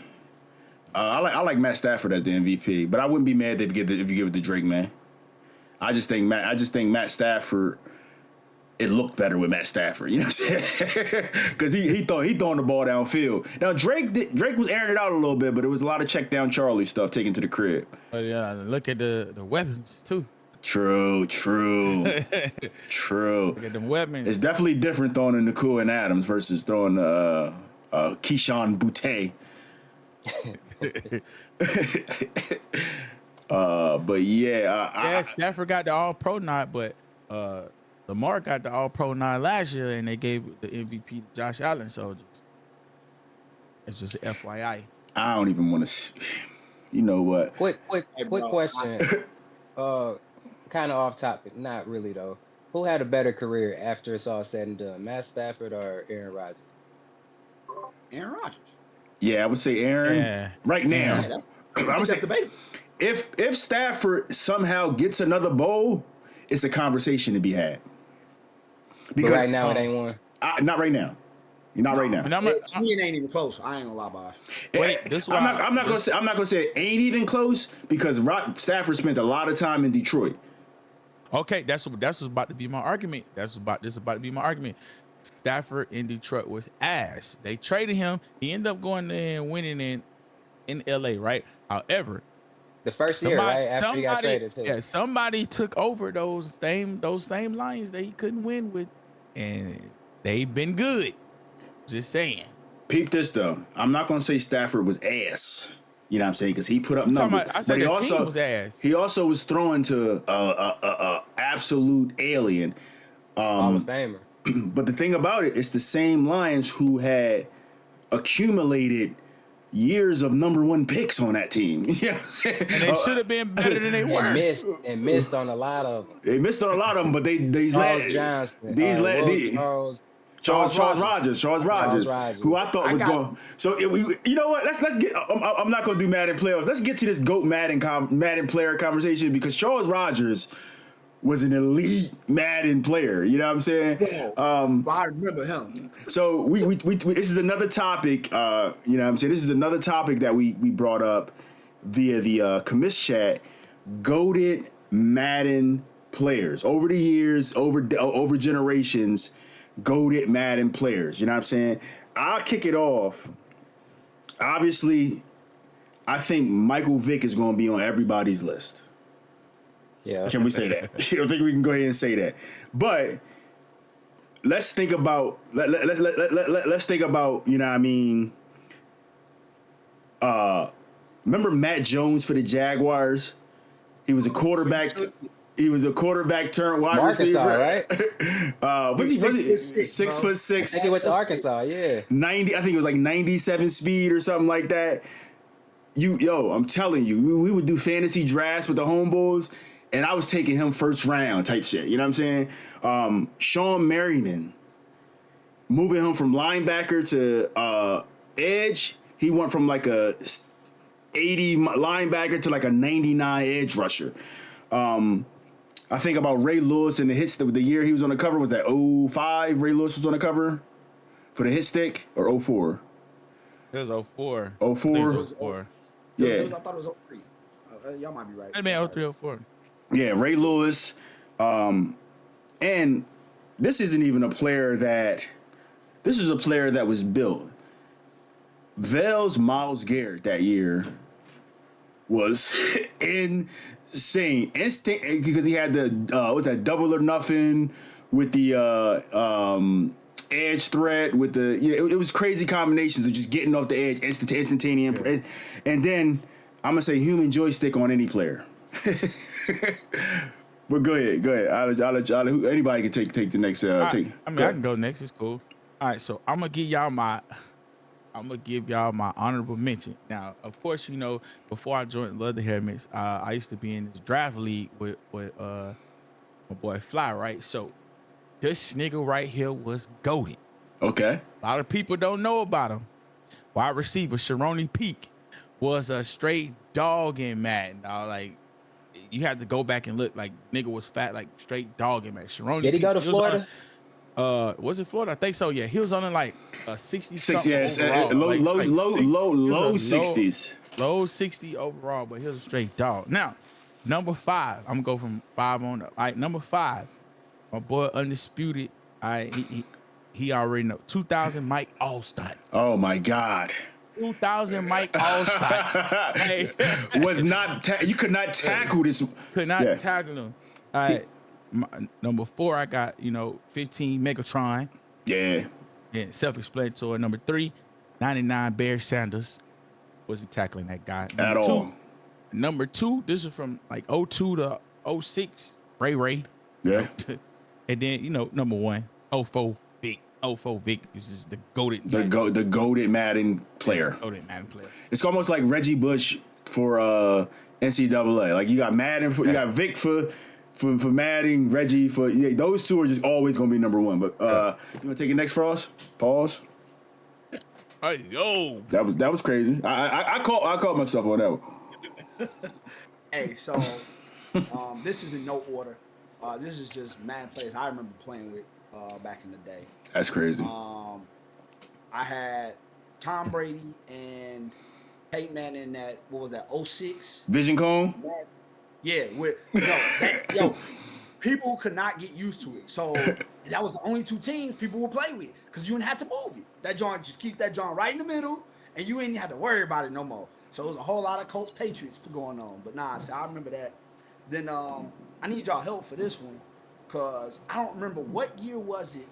I like Matt Stafford as the MVP, but I wouldn't be mad if you give it to Drake, man. I just think Matt Stafford. It looked better with Matt Stafford, you know what I'm saying? Because he throwing the ball downfield. Now Drake was airing it out a little bit, but it was a lot of check down Charlie stuff taken to the crib. But yeah, look at the weapons too. True. Look at them weapons. It's definitely different throwing in Nakua and Adams versus throwing Keyshawn Boutte. But yeah, Stafford got the All-Pro nod, but Lamar got the All-Pro nod last year, and they gave the MVP to Josh Allen. So it's just an FYI. I don't even want to. You know what? Quick question. Kind of off topic, not really though. Who had a better career after it's all said and done, Matt Stafford or Aaron Rodgers? Aaron Rodgers. Yeah, I would say Aaron. Yeah. Right now, Yeah, I would say debatable. if Stafford somehow gets another bowl, it's a conversation to be had. Because right now it ain't one. Not right now. Not right now. And To me, it ain't even close. I ain't gonna lie, Bosh. Wait, this I'm not gonna say it ain't even close because Stafford spent a lot of time in Detroit. Okay, that's about to be my argument. This is about to be my argument. Stafford in Detroit was ass. They traded him. He ended up going there and winning in LA, right? However, the first year, right? After he got traded too. Yeah, somebody took over those same Lions that he couldn't win with, and they've been good. Just saying. Peep this though. I'm not gonna say Stafford was ass. You know what I'm saying? Because he put up numbers. I said the team was ass. He also was throwing to a absolute alien. Hall of Famer. But the thing about it, it's the same Lions who had accumulated years of #1 picks on that team. You know what I'm saying? And they should have been better than they were. And missed on a lot of them. They missed on a lot of them, but these Charles Johnson, Charles Rogers, who I thought was going. So you know what? Let's get. I'm not going to do Madden playoffs. Let's get to this GOAT Madden player conversation because Charles Rogers was an elite Madden player. You know what I'm saying? I remember him. So we this is another topic. You know what I'm saying? This is another topic that we brought up via the commiss chat. GOATed Madden players over the years, over generations. GOATed Madden players. You know what I'm saying? I'll kick it off. Obviously, I think Michael Vick is going to be on everybody's list. Yeah. Can we say that? I think we can go ahead and say that. But let's think about let's think about, you know what I mean? Remember Matt Jones for the Jaguars? He was a quarterback. He was a quarterback turned wide receiver. Right? Was he 6'6"? I think he went to Arkansas. Yeah. 90. I think it was like 97 speed or something like that. I'm telling you, we would do fantasy drafts with the homeboys, and I was taking him first round type shit. You know what I'm saying? Sean Merriman, moving him from linebacker to edge. He went from like a 80 linebacker to like a 99 edge rusher. I think about Ray Lewis and the hits. The year he was on the cover was that 05. Ray Lewis was on the cover for the hit stick or 04. It was 04. 04? It was 04. Yeah. I thought it was 03. Y'all might be right. It may 03, 04. Yeah, Ray Lewis. And this isn't even a player that. This is a player that was built. Vale's Myles Garrett that year was insane. Instinct because he had the what's that, double or nothing with the edge threat with the it was crazy combinations of just getting off the edge instantaneous. And then I'm gonna say human joystick on any player. But go ahead. I'll let anybody can take the next. I take. I can go next. It's cool. All right, so I'm gonna give y'all my honorable mention. Now, of course, you know, before I joined Love the Hermits, I used to be in this draft league with my boy Fly, right? So this nigga right here was goated. Okay. A lot of people don't know about him. Wide receiver Sharoni Peak was a straight dog in Madden. Like you had to go back and look. Like nigga was fat, like straight dog in Madden. Sharoni. Did he go to Florida? Was it Florida? I think so. Yeah, he was on like 60. Yes, low 60s. Low 60 overall, but he was a straight dog. Now, number 5. I'm gonna go from 5 on up. All right, number 5. My boy Undisputed. All right, he already know. 2000 Mike Allstott. Oh my God. 2000 Mike Allstott. Hey. Was not you could not tackle this. Could not tackle him. All right. Number 4, I got 15 Megatron. Yeah, self-explanatory. Number 3, 99 Bear Sanders. Wasn't tackling that guy at all. Number 2, this is from like 02 to 06. Ray. Yeah. And then number 1, 04 Vic. 04 Vic is just the goated. The goated Madden player. Goated Madden player. It's almost like Reggie Bush for NCAA. Like you got Madden you got Vic for Madden, Reggie for those two are just always gonna be number 1. But you wanna take it next for us? Pause. Hey, yo. That was crazy. I caught myself on that one. Hey, so this is in no order. This is just Madden players I remember playing with back in the day. That's crazy. I had Tom Brady and Peyton Manning in that. What was that? 06 Vision Cone. Yeah, people could not get used to it. So that was the only 2 teams people would play with because you didn't have to move it. That joint, just keep that joint right in the middle, and you ain't have to worry about it no more. So it was a whole lot of Colts Patriots going on. But nah, so I remember that. Then I need y'all help for this one because I don't remember what year was it.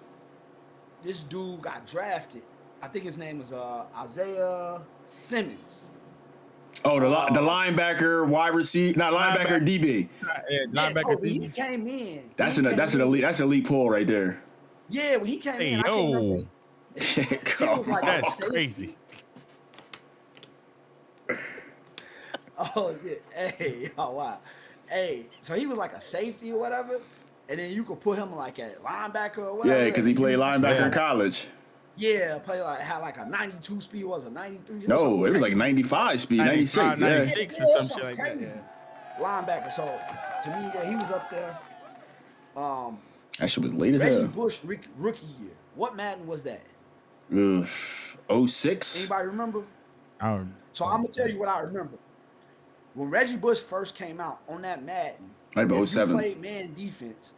This dude got drafted. I think his name was Isaiah Simmons. Oh, the linebacker, wide receiver, not linebacker, DB. Linebacker, so when he came in. That's elite pull right there. Yeah, when he came in, I can't remember. He was like that's crazy. Oh yeah, hey, oh wow, hey. So he was like a safety or whatever, and then you could put him like at linebacker or whatever. Yeah, because he and played you linebacker Yeah. in college. Yeah, play like had like a 92 speed, was a 93. No, it was like 95 speed, 96. 95, Yeah. 96 or some shit like that. crazy. Yeah. Linebacker. So to me, yeah, he was up there. That shit was late as Reggie hell. Bush rookie year. What Madden was that? Ugh. 06? Anybody remember? I don't, So I'm gonna tell you what I remember. When Reggie Bush first came out on that Madden, Might be if you 07. played man defense,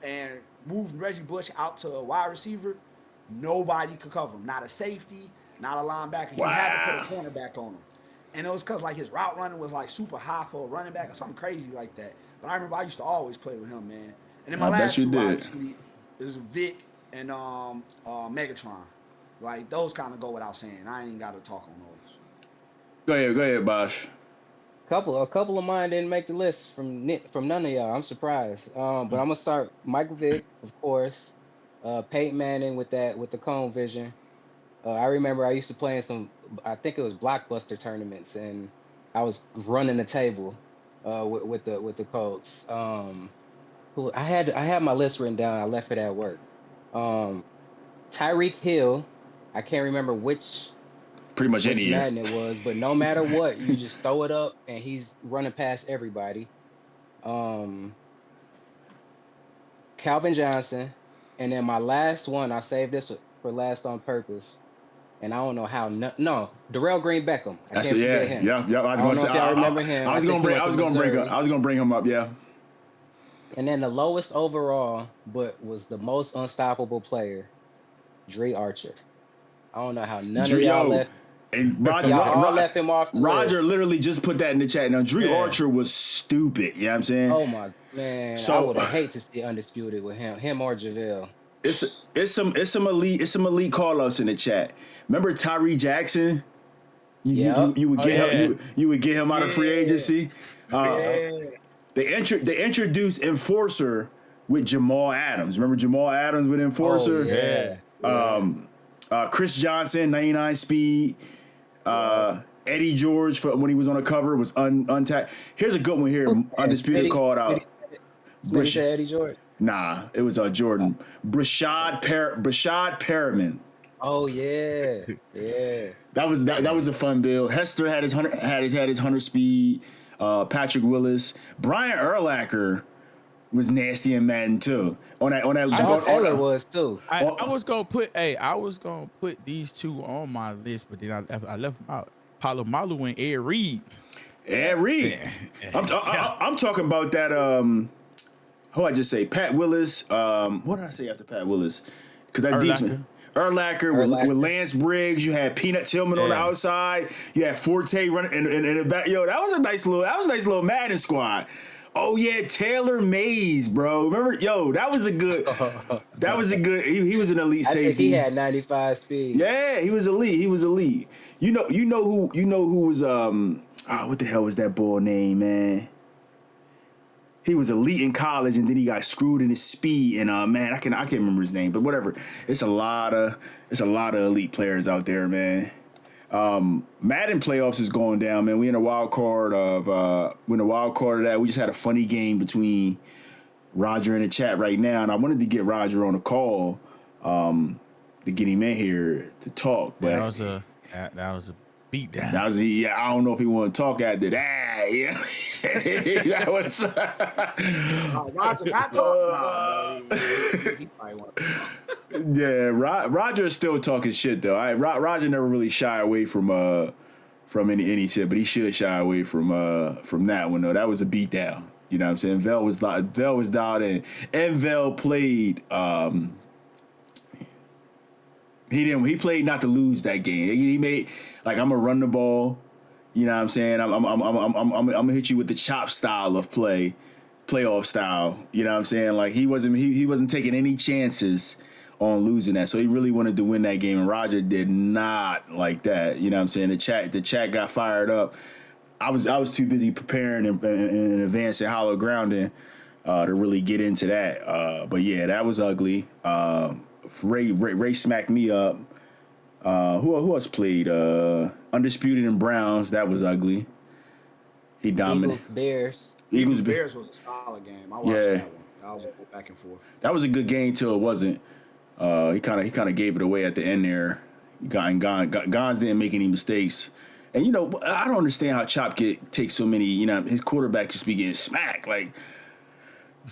and moved Reggie Bush out to a wide receiver, nobody could cover him. Not a safety, not a linebacker. You had to put a cornerback on him. And it was because like his route running was like super high for a running back or something crazy like that. But I remember I used to always play with him, man. And then my I bet last you two did. obviously is Vic and Megatron. Like those kind of go without saying. I ain't even got to talk on those. Go ahead, Bosh. A couple of mine didn't make the list from none of y'all. I'm surprised. But I'm gonna start Michael Vick, of course. Peyton Manning with the cone vision. I remember I used to play in some, I think it was blockbuster tournaments, and I was running the table with the Colts. Who I had my list written down. I left it at work. Tyreek Hill. I can't remember which Pretty much any year. Madden it was, but no matter what, you just throw it up and he's running past everybody. Calvin Johnson, and then my last one, I saved this for last on purpose, and I don't know how. No, Darrell Green Beckham. I That's can't it. forget Yeah, him. yeah. I was I don't gonna know say. if y'all remember him. I was I gonna think he bring. I went was to gonna bring. Missouri. I was gonna bring him up. Yeah. And then the lowest overall, but was the most unstoppable player, Dre Archer. I don't know how none of y'all left. And Roger, Y'all all left him off the Roger list. literally just put that in the chat. Now, Dre Yeah. Archer was stupid. You know what I'm saying? Oh my man, I So- would have hate to see Undisputed with him or JaVale. It's some elite call outs in the chat. Remember Tyree Jackson? Yep. You would Oh, get yeah. him. You would get him out of free Yeah. agency. Yeah. They introduced Enforcer with Jamal Adams. Remember Jamal Adams with Enforcer? Oh, yeah. Chris Johnson, 99 speed. Eddie George when he was on the cover was untapped. Here's a good one here. Undisputed called out. Smitty said Eddie George. Nah, it was Jordan. Brashad Perriman. Oh yeah, yeah. That was a fun build. Hester had his 100 speed. Patrick Willis, Brian Urlacher was nasty in Madden too. On that Sean Taylor was too. I was gonna put these two on my list, but then I left them out. Palomalu and Ed Reed. Ed Reed. I'm talking about that. Who I just say? Pat Willis. What did I say after Pat Willis? Because that Urlacher. defense. Urlacher with Lance Briggs. You had Peanut Tillman on the Yeah. outside. You had Forte running in the back. Yo, that was a nice little Madden squad. Oh yeah, Taylor Mays, bro. Remember? Yo, that was a good. He was an elite I safety. think he had 95 speed. Yeah, he was elite. You know who was what the hell was that boy name, man? He was elite in college, and then he got screwed in his speed. And man, I can't remember his name, but whatever. It's a lot of elite players out there, man. Madden playoffs is going down, man. We in a wild card of that. We just had a funny game between Roger in the chat right now, and I wanted to get Roger on a call to get him in here to talk, but That was a beat down. I don't know if he want to talk after that. Yeah. That was, Roger not talking. Nah, he probably want to. yeah, Roger is still talking shit though. Roger never really shy away from any shit, but he should shy away from that one though. That was a beatdown. You know what I'm saying? Vel was dialed in, and Vel played. He played not to lose that game. He made like, I'm gonna run the ball. You know what I'm saying? I'm gonna hit you with the chop style of play, playoff style. You know what I'm saying? Like he wasn't taking any chances on losing that. So he really wanted to win that game, and Roger did not like that. You know what I'm saying? The chat got fired up. I was too busy preparing and advancing hollow grounding to really get into that. But yeah, that was ugly. Ray smacked me up. Who else played? Undisputed and Browns. That was ugly. He dominated. Eagles, Bears. Eagles. Bears was a solid game. I watched Yeah. that one. I was go back and forth. That was a good game till it wasn't. He kind of gave it away at the end there. Gons didn't make any mistakes. And I don't understand how Chop takes so many. His quarterback just be getting smacked. Like,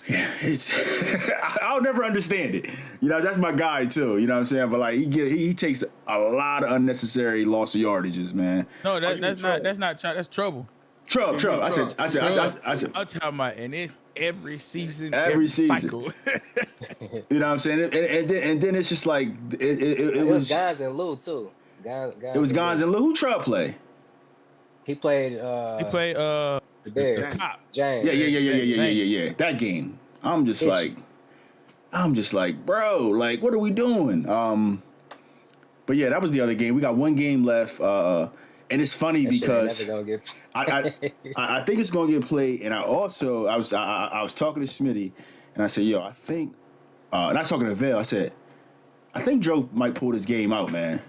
it's I'll never understand it. That's my guy too. You know what I'm saying? But like he takes a lot of unnecessary loss of yardages, man. No, that's not Chop. That's trouble. Trouble. I said. I'm talking about, and it's every season, Every season. cycle. You know what I'm saying? And then it's just like It was Gons and Lou too. it was Gons and Lou. Who Trout play? He played. He played the Bears. Cop. James. Yeah. That game. I'm just like, bro, like, what are we doing? But yeah, that was the other game. We got one game left. And it's funny That shit ain't because never gonna get I think it's gonna get played. And I was talking to Smitty, and I said, yo, I think, and I was talking to Vail. I said, I think Joe might pull this game out, man.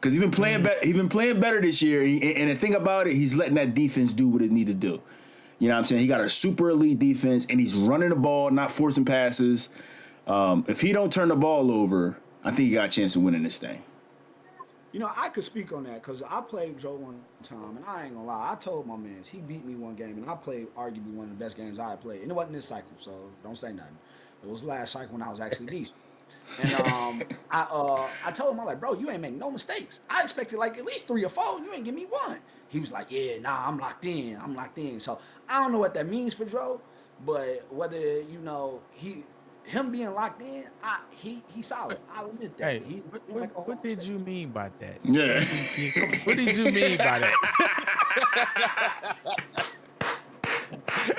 Because he's been playing better. He's been playing better this year, and the thing about it, he's letting that defense do what it need to do. You know what I'm saying? He got a super elite defense, and he's running the ball, not forcing passes. If he don't turn the ball over, I think he got a chance of winning this thing. I could speak on that because I played Joe one time, and I ain't gonna lie. I told my man he beat me one game, and I played arguably one of the best games I had played. And it wasn't this cycle, so don't say nothing. It was last cycle when I was actually decent. And I told him, I'm like, bro, you ain't make no mistakes. I expected like at least 3 or 4. You ain't give me one. He was like, yeah, nah, I'm locked in. So I don't know what that means for Joe, but whether him being locked in, he's solid. I'll admit that. Hey, He didn't make a whole what did mistake. you mean by that? Yeah. What did you mean by that?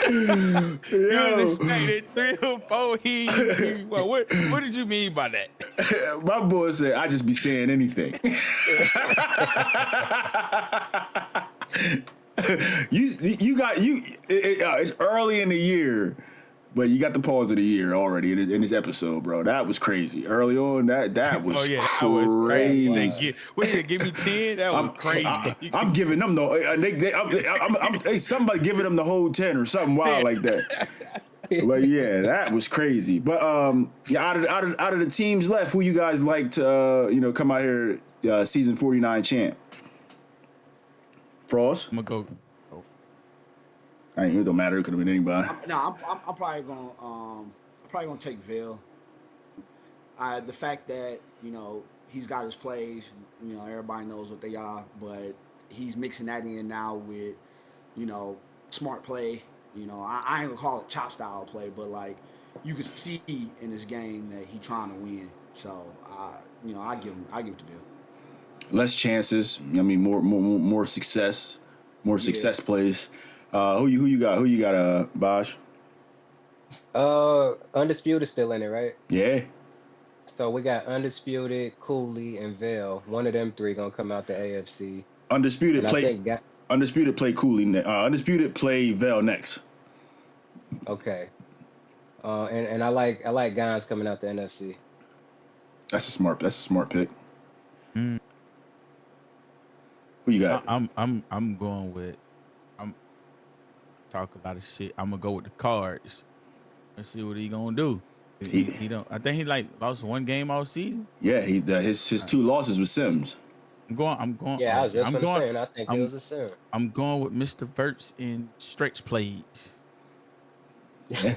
You was expecting 3 or 4. Well, what did you mean by that? My boy said, I just be saying anything. It's early in the year, but you got the pause of the year already in this episode, bro. That was crazy. Early on, that was That crazy. was crazy. What you said, give me 10? That was crazy. I'm giving them somebody giving them the whole 10 or something wild like that. But yeah, that was crazy. But out of the teams left, who you guys like to come out here season 49 champ? Frost? I'm gonna go. It don't matter. It could have been anybody. I'm probably gonna take Vail. The fact that he's got his plays, everybody knows what they are, but he's mixing that in now with smart play. I ain't gonna call it chop style play, but like you can see in this game that he's trying to win. So I give it to Vail. Less chances. I mean, more success, success plays. Who you got? Bosh? Undisputed still in it, right? Yeah. So we got Undisputed, Cooley, and Vail. One of them 3 gonna come out the AFC. Undisputed And I play. think Undisputed play Cooley. Undisputed play Vail next. okay. And I like Gons coming out the NFC. That's a smart pick. Who you got? I'm going with. I'm talk a lot of shit. I'm gonna go with the Cards. Let's see what he gonna do. He don't. I think he lost 1 game all season. Yeah, his 2 losses with Sims. I'm going. Yeah, I was just I'm gonna say, going. and I think it I'm- was a sin. I'm going with Mr. Verts in stretch plays. Yeah.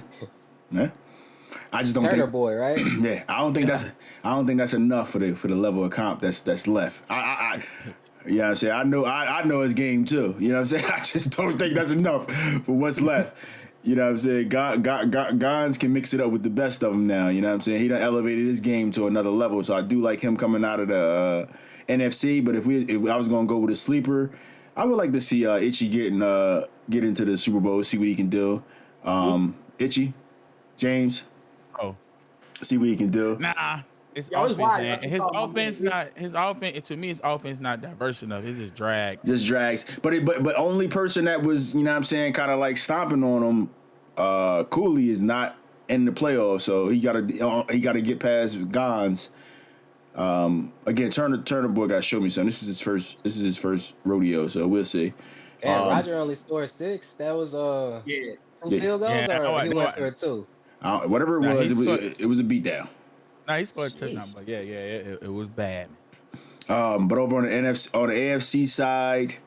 I just don't Turner think. boy, right? Yeah, I don't think that's enough for the level of comp that's left. You know what I'm saying? I know his game too. You know what I'm saying? I just don't think that's enough for what's left. You know what I'm saying? Gons can mix it up with the best of them now. You know what I'm saying? He done elevated his game to another level. So I do like him coming out of the NFC. But if I was gonna go with a sleeper, I would like to see Itchy get into the Super Bowl, see what he can do. Itchy, James, see what he can do. Nah, his Yo, it's offense, wild. man. I His thought my offense man not his offense. To me, his offense not diverse enough. It's just drag. Just drags. But only person that was, you know what I'm saying, kind of like stomping on him, Cooley is not in the playoffs, so he gotta get past Gons. Again, Turner boy got to show me something. This is his first rodeo, so we'll see. And Roger only scored 6. That was Yeah. from field goals, Yeah, or he no, went for 2. Whatever it Nah, was, he scored. it was a beatdown. Nah, he scored a touchdown, but yeah, it was bad. But over on the AFC side,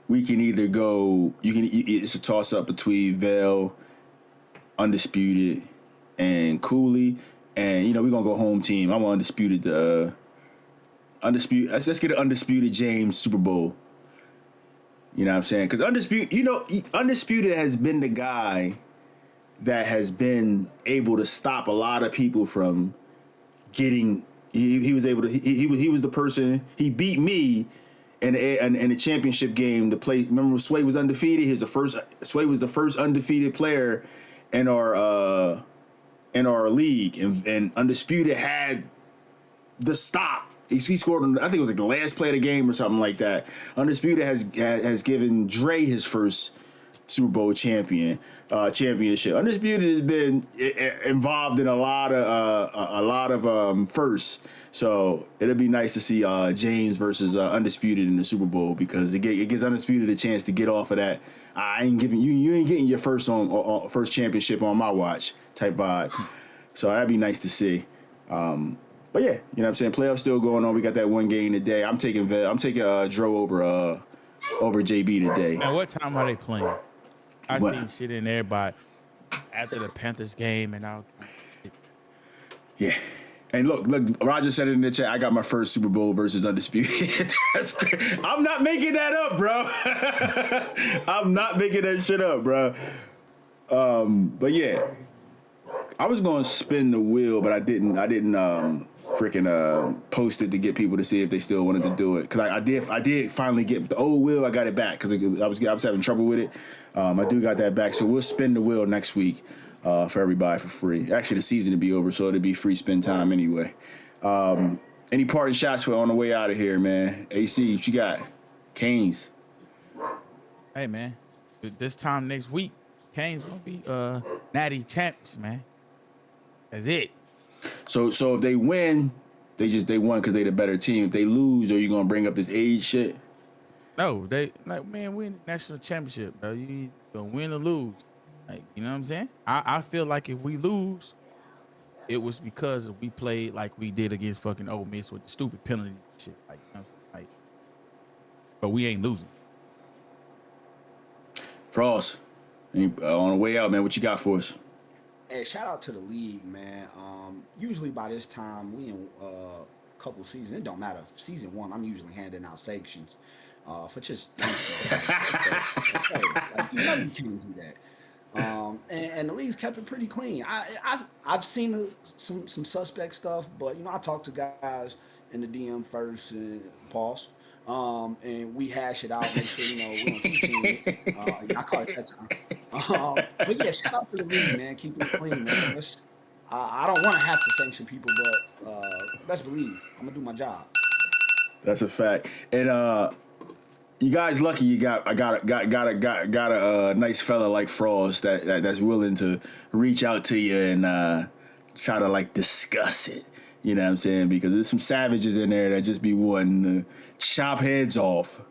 we can either go. It's a toss up between Vale, Undisputed, and Cooley, and we're gonna go home team. I'm Undisputed. Undisputed. Let's get an Undisputed James Super Bowl. You know what I'm saying? Because Undisputed has been the guy that has been able to stop a lot of people from getting. He was able to. He was the person. He beat me in the championship game. The play. Remember when Sway was undefeated? Sway was the first undefeated player in our league, and Undisputed had the stop. He scored. I think it was like the last play of the game or something like that. Undisputed has given Dre his first Super Bowl championship. Undisputed has been involved in a lot of firsts. So it'll be nice to see James versus Undisputed in the Super Bowl, because it gives Undisputed a chance to get off of that. I ain't giving you ain't getting your first first championship on my watch type vibe. So that'd be nice to see. But yeah, you know what I'm saying? Playoffs still going on. We got that one game today. I'm taking Dro over JB today. Man, what time are they playing? I What? seen shit in there by after the Panthers game, and Yeah. And look, Roger said it in the chat. I got my first Super Bowl versus Undisputed. That's great. I'm not making that up, bro. I'm not making that shit up, bro. But yeah, I was going to spin the wheel, but I didn't freaking post it to get people to see if they still wanted to do it. Because I did finally get the old wheel. I got it back because I was having trouble with it. I do got that back. So we'll spin the wheel next week. For everybody for free. Actually, the season will be over, so it'll be free spin time anyway. Any parting shots for on the way out of here, man? AC, what you got? Canes. hey man, this time next week, Canes gonna be natty champs, man. That's it. So if they win, they won because they the better team. If they lose, are you gonna bring up this age shit? No, they win national championship, bro. You gonna win or lose. Like, you know what I'm saying? I feel like if we lose, it was because we played like we did against fucking Ole Miss with the stupid penalty and shit. Like, you know what I'm saying? But we ain't losing. Frost, on the way out, man, what you got for us? Hey, shout out to the league, man. Usually by this time, we in a couple seasons. It don't matter. Season 1, I'm usually handing out sanctions for just dumb stuff. Like, you can't do that. And the league's kept it pretty clean. I've seen some suspect stuff, but I talk to guys in the DM first and pause, and we hash it out, make sure we don't keep seeing it. I caught it that time. But yeah, shout out to the league, man, keeping it clean, man. I don't want to have to sanction people, but best believe I'm gonna do my job. That's a fact. And you guys lucky you got a nice fella like Frost that's willing to reach out to you and try to like discuss it. You know what I'm saying? Because there's some savages in there that just be wanting to chop heads off.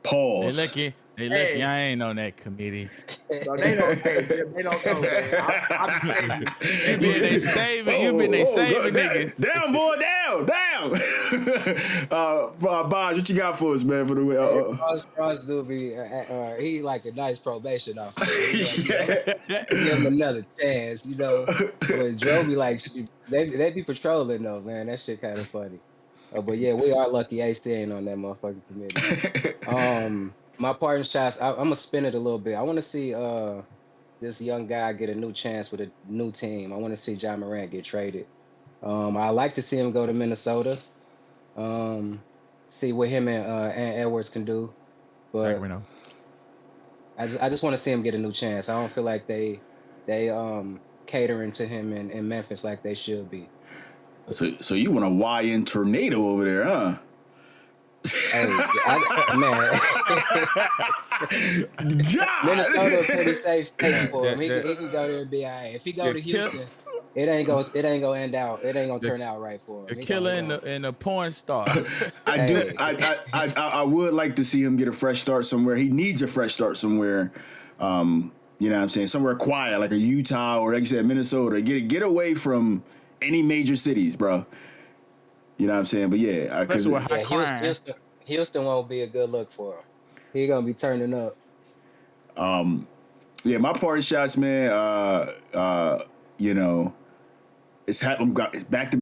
Pause. They lucky I ain't on that committee. No, they don't. They don't know. Man. You been they saving niggas. Down, boy, down. Boz, what you got for us, man? For the way. Frost do be he like a nice probation officer. Give him another chance, But Joe be like, they be patrolling though, man. That shit kind of funny. But yeah, we are lucky AC ain't on that motherfucking committee. My parting shots, I'm gonna spin it a little bit. I want to see this young guy get a new chance with a new team. I want to see John Morant get traded. I like to see him go to Minnesota. See what him and Edwards can do. But I just want to see him get a new chance. I don't feel like they catering to him in Memphis like they should be. So you want a YN tornado over there, huh? Hey, man. Minnesota's a pretty safe state for him. He can go there and be all right. If he go to Houston, it ain't gonna end out. It ain't gonna turn out right for him. The killer and the porn star. I would like to see him get a fresh start somewhere. He needs a fresh start somewhere. You know what I'm saying? Somewhere quiet, like a Utah or like you said, Minnesota. Get away from any major cities, bro. You know what I'm saying? But yeah, because Especially with high Yeah, crime. Houston won't be a good look for him. He gonna be turning up. yeah, my party shots, man. You know, it's back to